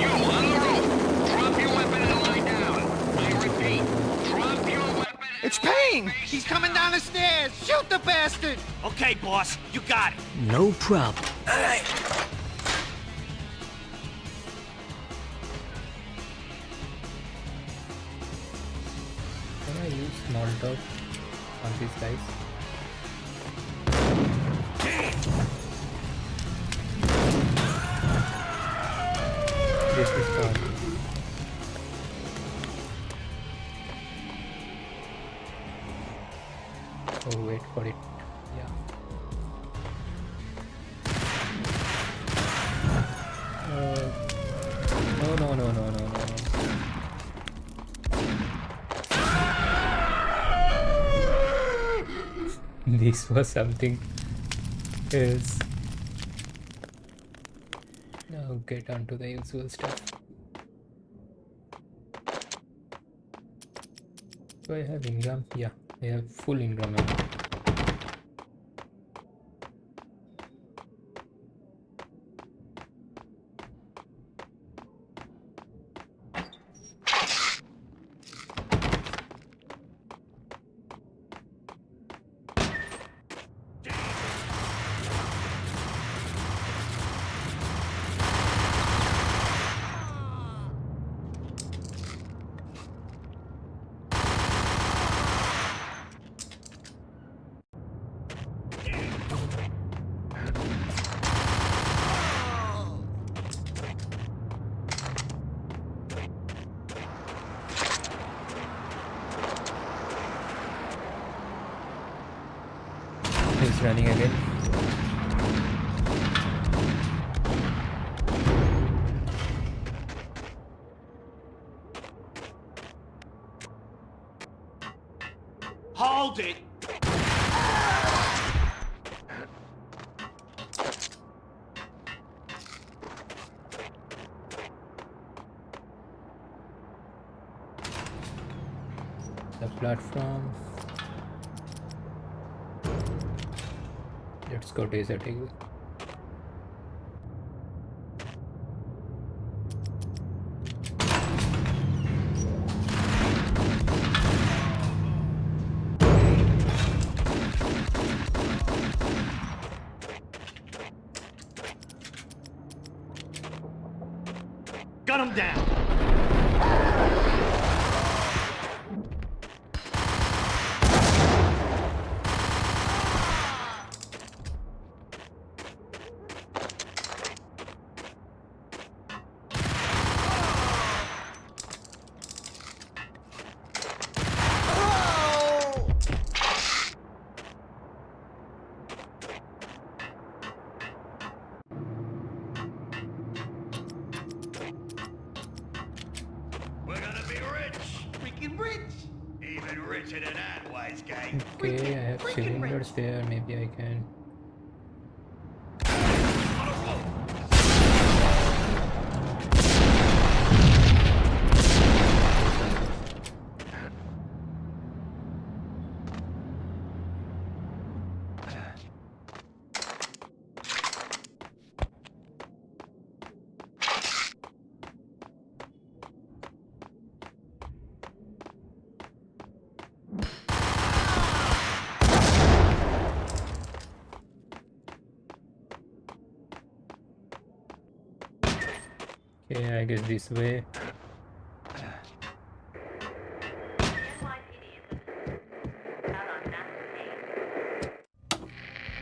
Speaker 3: you on the roof. Drop your weapon and lie down. I repeat, drop your weapon.
Speaker 8: It's Payne! He's coming down the stairs! Shoot the bastard!
Speaker 16: Okay, boss, you got it.
Speaker 13: No problem.
Speaker 8: All right.
Speaker 1: Can I use small dog on these guys? This is fun. Oh, wait for it. Yeah. No. This was something else. Now get on to the usual stuff. Do I have Ingram? Yeah, I have full Ingram ammo. He's running again.
Speaker 16: Hold it.
Speaker 1: The platform. Let's go desert eagle.
Speaker 16: Shut him down.
Speaker 11: We're gonna be rich. Freaking rich. Even richer than that, wise guy.
Speaker 1: Okay, I have cylinders there. Maybe I can. Okay, I guess this way.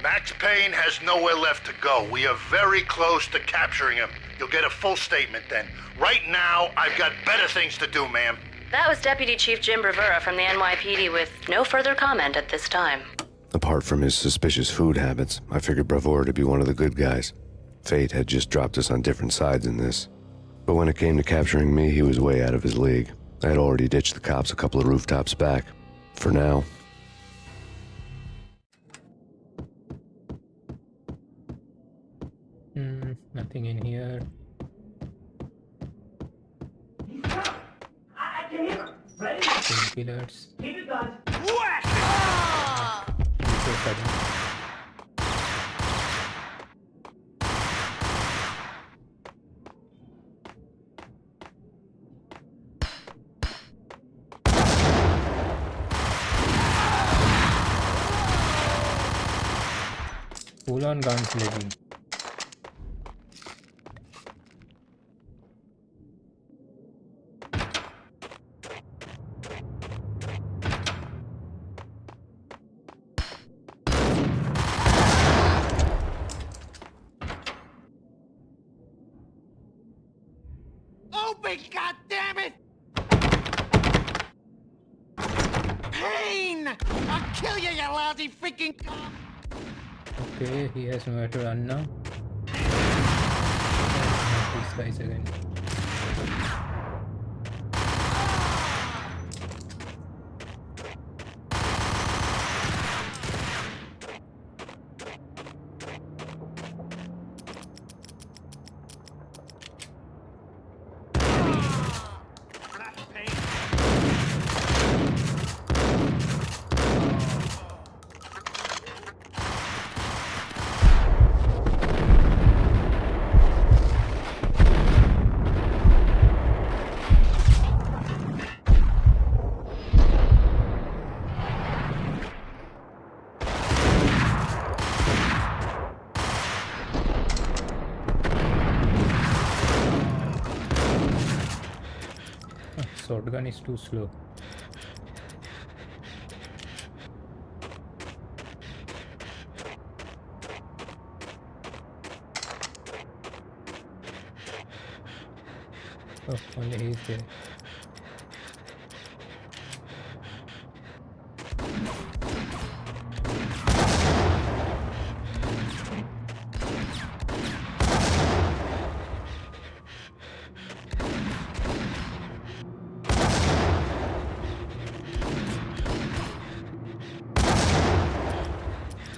Speaker 11: Max Payne has nowhere left to go. We are very close to capturing him. You'll get a full statement then. Right now, I've got better things to do, ma'am.
Speaker 12: That was Deputy Chief Jim Rivera from the NYPD with no further comment at this time.
Speaker 4: Apart from his suspicious food habits, I figured Bravura to be one of the good guys. Fate had just dropped us on different sides in this. But when it came to capturing me, he was way out of his league. I had already ditched the cops a couple of rooftops back. For now.
Speaker 1: Nothing in here. Painkillers. So sudden. Full on gunslinging.
Speaker 8: Open, goddammit! Payne! I'll kill you, you lousy freaking cop!
Speaker 1: Okay, he has nowhere to run now. These guys again. Shotgun is too slow. Oh, only he's there.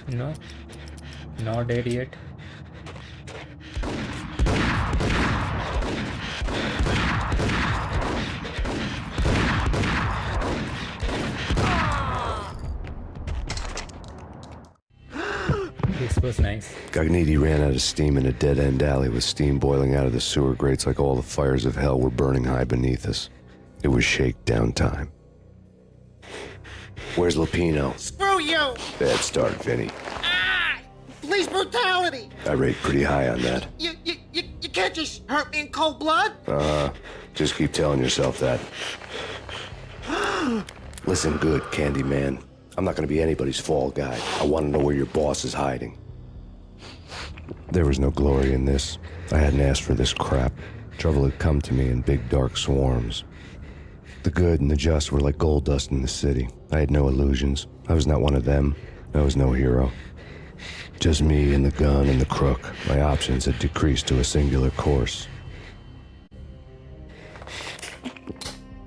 Speaker 1: No, not dead yet. This was nice.
Speaker 4: Gagniti ran out of steam in a dead-end alley with steam boiling out of the sewer grates like all the fires of hell were burning high beneath us. It was shakedown time. Where's Lupino?
Speaker 8: Screw you!
Speaker 4: Bad start, Vinny.
Speaker 8: Police brutality!
Speaker 4: I rate pretty high on that.
Speaker 8: You can't just hurt me in cold blood.
Speaker 4: Just keep telling yourself that. Listen good, Candyman. I'm not gonna be anybody's fall guy. I want to know where your boss is hiding. There was no glory in this. I hadn't asked for this crap. Trouble had come to me in big dark swarms. The good and the just were like gold dust in the city. I had no illusions. I was not one of them. I was no hero. Just me and the gun and the crook. My options had decreased to a singular course.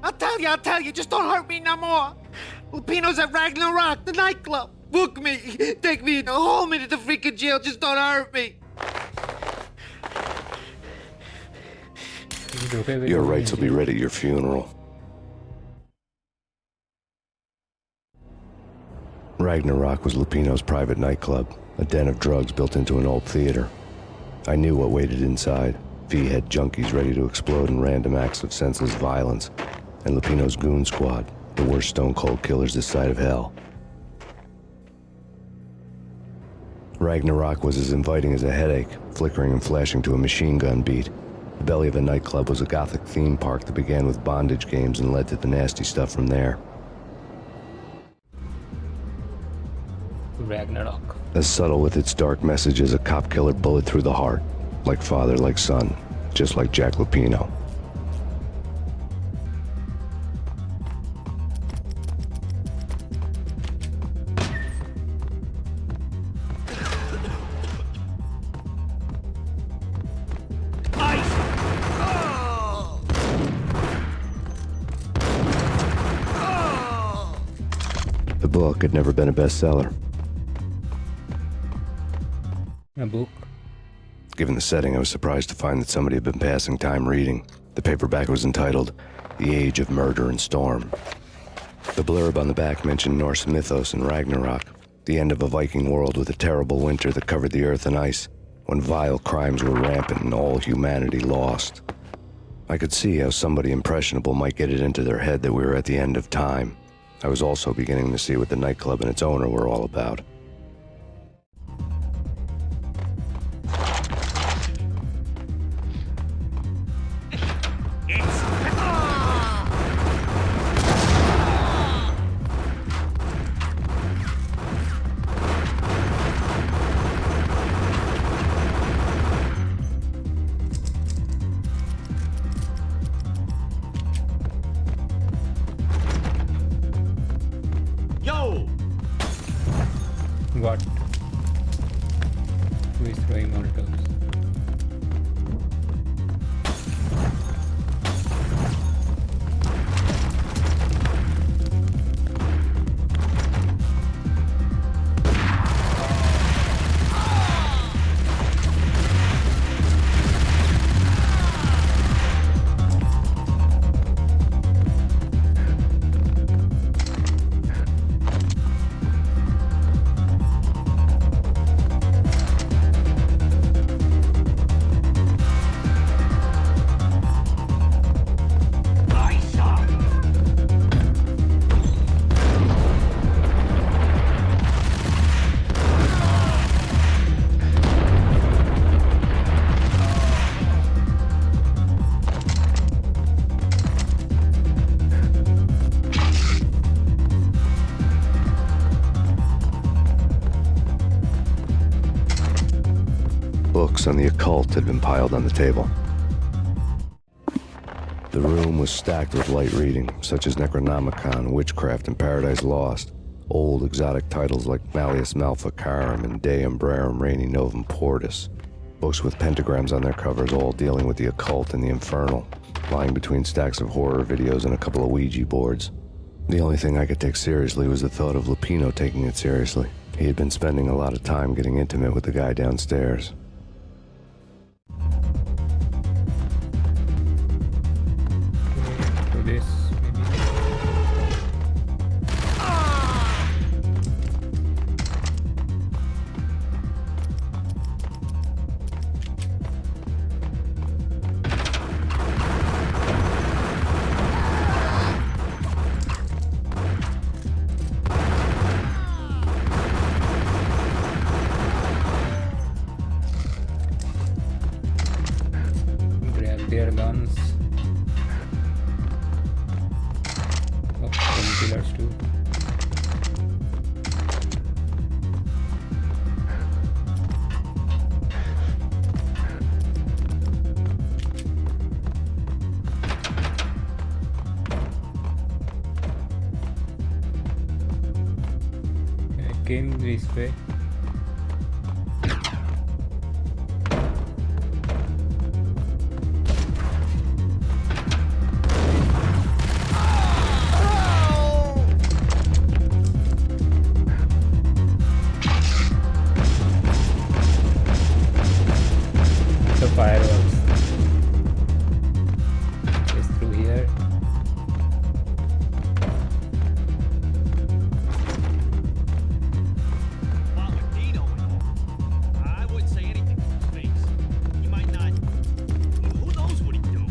Speaker 8: I'll tell you, just don't hurt me no more. Lupino's at Ragna, the nightclub. Book me, take me home into the freaking jail, just don't hurt me.
Speaker 4: Your rights will be ready at your funeral. Ragnarok was Lupino's private nightclub, a den of drugs built into an old theater. I knew what waited inside. V-head junkies ready to explode in random acts of senseless violence, and Lupino's goon squad, the worst stone-cold killers this side of hell. Ragnarok was as inviting as a headache, flickering and flashing to a machine gun beat. The belly of the nightclub was a gothic theme park that began with bondage games and led to the nasty stuff from there.
Speaker 1: Ragnarok.
Speaker 4: As subtle with its dark message as a cop killer bullet through the heart. Like father, like son. Just like Jack Lupino. The book had never been a bestseller.
Speaker 1: A book?
Speaker 4: Given the setting, I was surprised to find that somebody had been passing time reading. The paperback was entitled, The Age of Murder and Storm. The blurb on the back mentioned Norse mythos and Ragnarok, the end of a Viking world with a terrible winter that covered the earth in ice, when vile crimes were rampant and all humanity lost. I could see how somebody impressionable might get it into their head that we were at the end of time. I was also beginning to see what the nightclub and its owner were all about.
Speaker 1: What? Who is throwing Molotovs?
Speaker 4: Books on the occult had been piled on the table. The room was stacked with light reading, such as Necronomicon, Witchcraft, and Paradise Lost. Old exotic titles like Malleus Maleficarum and De Umbrarum Reini Novum Portus. Books with pentagrams on their covers, all dealing with the occult and the infernal, lying between stacks of horror videos and a couple of Ouija boards. The only thing I could take seriously was the thought of Lupino taking it seriously. He had been spending a lot of time getting intimate with the guy downstairs.
Speaker 1: To this, maybe. came this way. The fireworks. It's through here.
Speaker 16: I wouldn't say anything to his face. He might not. Who knows what he's doing?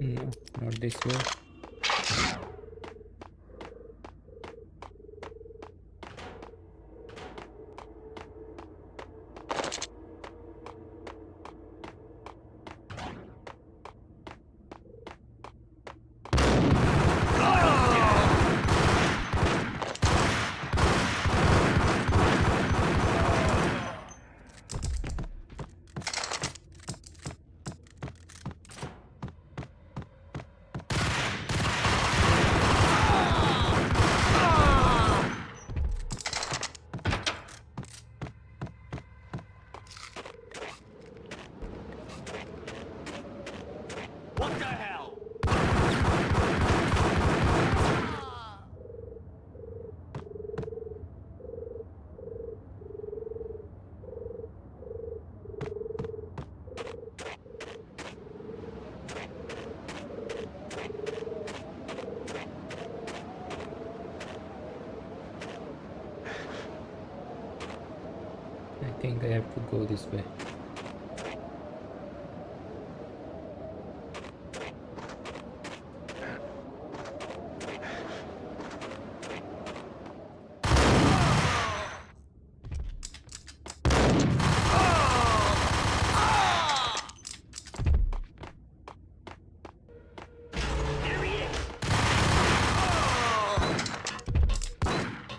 Speaker 1: No, not this way.
Speaker 16: What the hell?
Speaker 1: I think I have to go this way.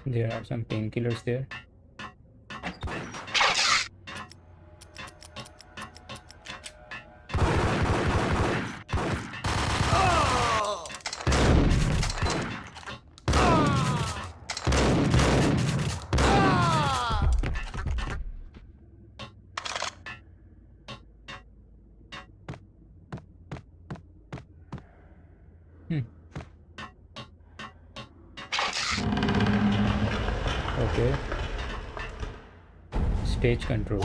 Speaker 1: There are some painkillers there. Okay. Stage control.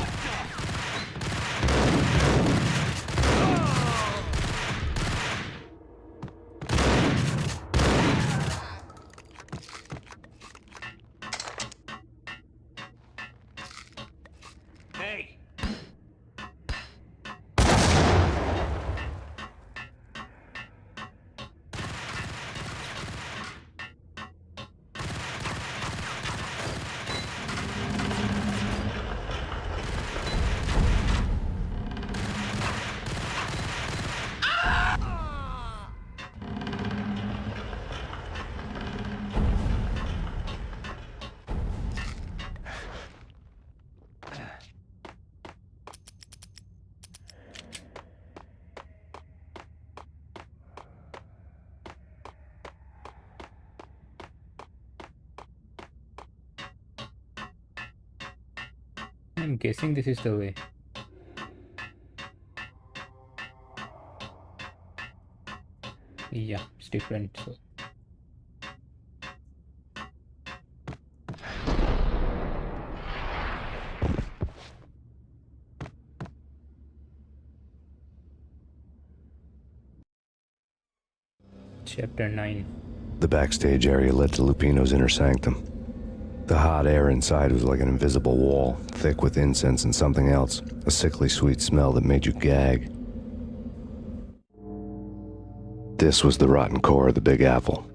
Speaker 16: Hey.
Speaker 1: I'm guessing this is the way. Yeah, it's different. So Chapter 9.
Speaker 4: The backstage area led to Lupino's inner sanctum. The hot air inside was like an invisible wall, thick with incense and something else, a sickly sweet smell that made you gag. This was the rotten core of the Big Apple.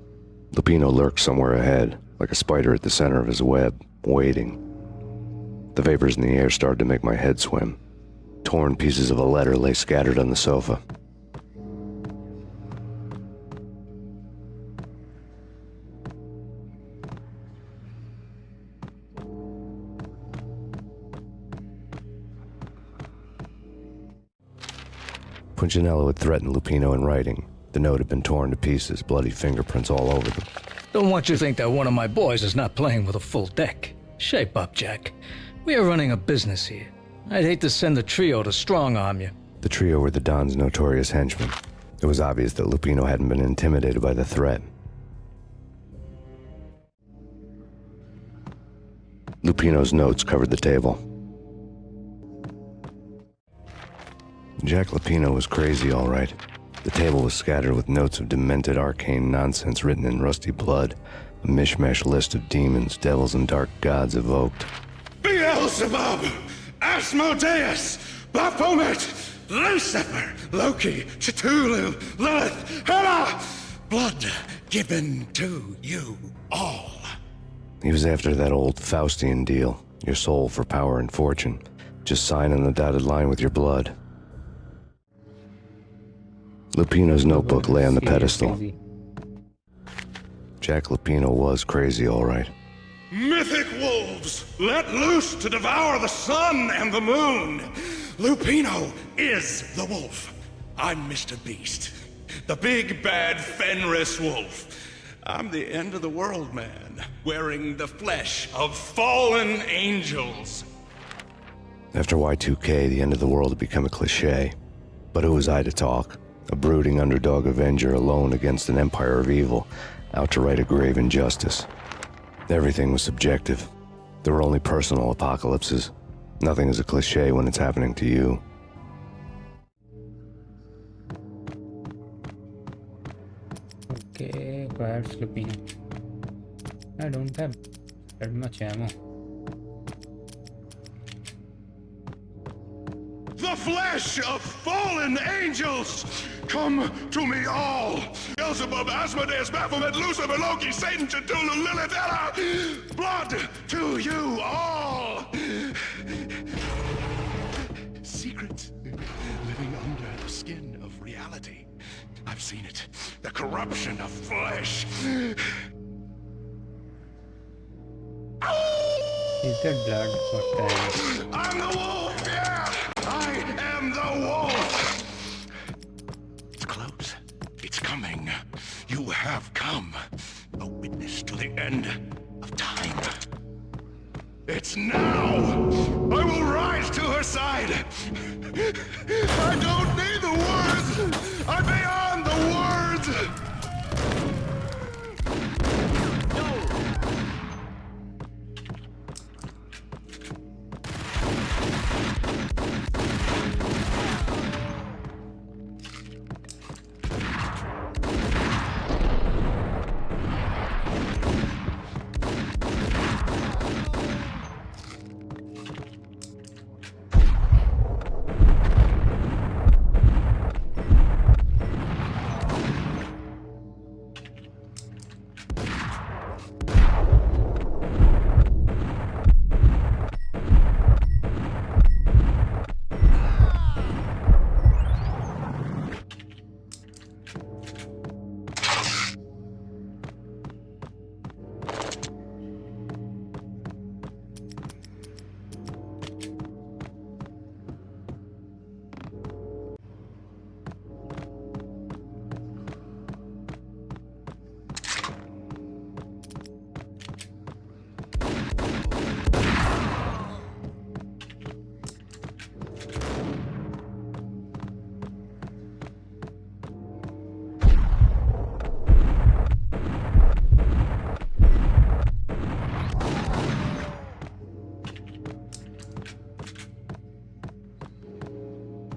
Speaker 4: Lupino lurked somewhere ahead, like a spider at the center of his web, waiting. The vapors in the air started to make my head swim. Torn pieces of a letter lay scattered on the sofa. Punchinello had threatened Lupino in writing. The note had been torn to pieces, bloody fingerprints all over them.
Speaker 13: Don't want you to think that one of my boys is not playing with a full deck. Shape up, Jack. We are running a business here. I'd hate to send the trio to strong-arm you.
Speaker 4: The trio were the Don's notorious henchmen. It was obvious that Lupino hadn't been intimidated by the threat. Lupino's notes covered the table. Jack Lupino was crazy, all right. The table was scattered with notes of demented arcane nonsense written in rusty blood, a mishmash list of demons, devils, and dark gods evoked.
Speaker 6: Beelzebub, Asmodeus, Baphomet, Lucifer, Loki, Cthulhu, Lilith, Hela! Blood given to you all.
Speaker 4: He was after that old Faustian deal, your soul for power and fortune. Just sign on the dotted line with your blood. Lupino's notebook lay on the pedestal. Jack Lupino was crazy, all right.
Speaker 6: Mythic wolves, let loose to devour the sun and the moon. Lupino is the wolf. I'm Mr. Beast, the big bad Fenris wolf. I'm the end of the world man, wearing the flesh of fallen angels.
Speaker 4: After Y2K, the end of the world had become a cliché. But who was I to talk? A brooding underdog avenger alone against an empire of evil, out to right a grave injustice. Everything was subjective. There were only personal apocalypses. Nothing is a cliché when it's happening to you.
Speaker 1: Okay, perhaps Lupino. I don't have that much ammo.
Speaker 6: The flesh of fallen angels! Come to me all! Beelzebub, Asmodeus, Baphomet, Lucifer, Loki, Satan, Cthulhu, Lilith, Hela! Blood to you all! Secrets living under the skin of reality. I've seen it. The corruption of flesh.
Speaker 1: Is that blood? What the hell?
Speaker 6: I'm the wolf, yeah! I am the wolf! It's close. It's coming. You have come. A witness to the end of time. It's now! I will rise to her side! I don't need the words! I'm beyond the words!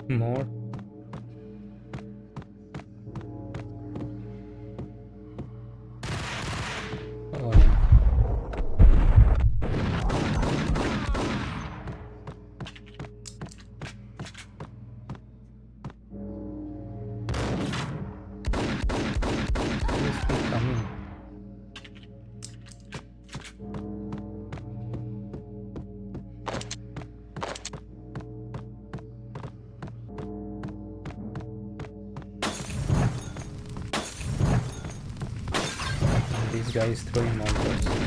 Speaker 1: More. Oh, no. Guys throwing molotovs.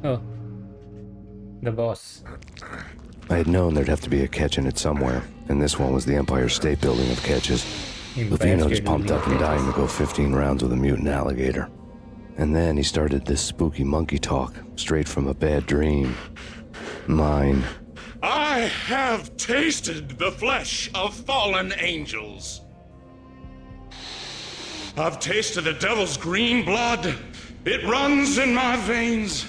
Speaker 1: Oh, the boss.
Speaker 4: I had known there'd have to be a catch in it somewhere, and this one was the Empire State Building of catches. Lupino's pumped up and dying to go 15 rounds with a mutant alligator. And then he started this spooky monkey talk, straight from a bad dream. Mine.
Speaker 6: I have tasted the flesh of fallen angels. I've tasted the devil's green blood. It runs in my veins.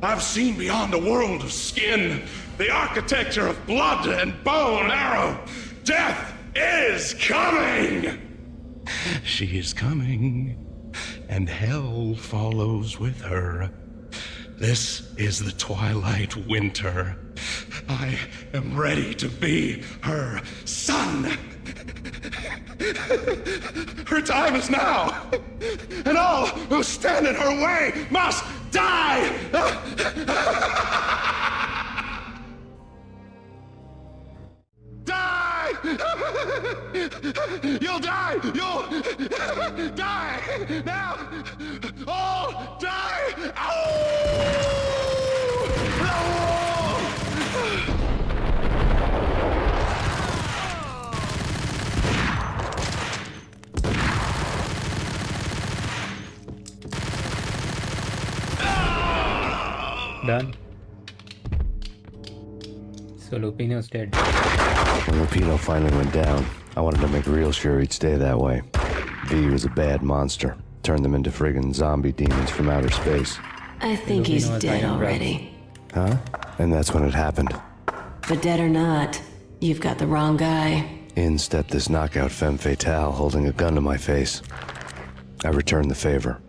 Speaker 6: I've seen beyond a world of skin, the architecture of blood and bow and arrow. Death is coming! She is coming, and hell follows with her. This is the twilight winter. I am ready to be her son. Her time is now, and all who stand in her way must die! Die! You'll die! You'll die! Now! All die!
Speaker 1: Done. So Lupino's dead.
Speaker 4: When Lupino finally went down, I wanted to make real sure he'd stay that way. V was a bad monster. Turned them into friggin' zombie demons from outer space.
Speaker 20: I think he's dead already.
Speaker 4: Huh? And that's when it happened.
Speaker 20: But dead or not, you've got the wrong guy.
Speaker 4: In stepped this knockout femme fatale holding a gun to my face. I returned the favor.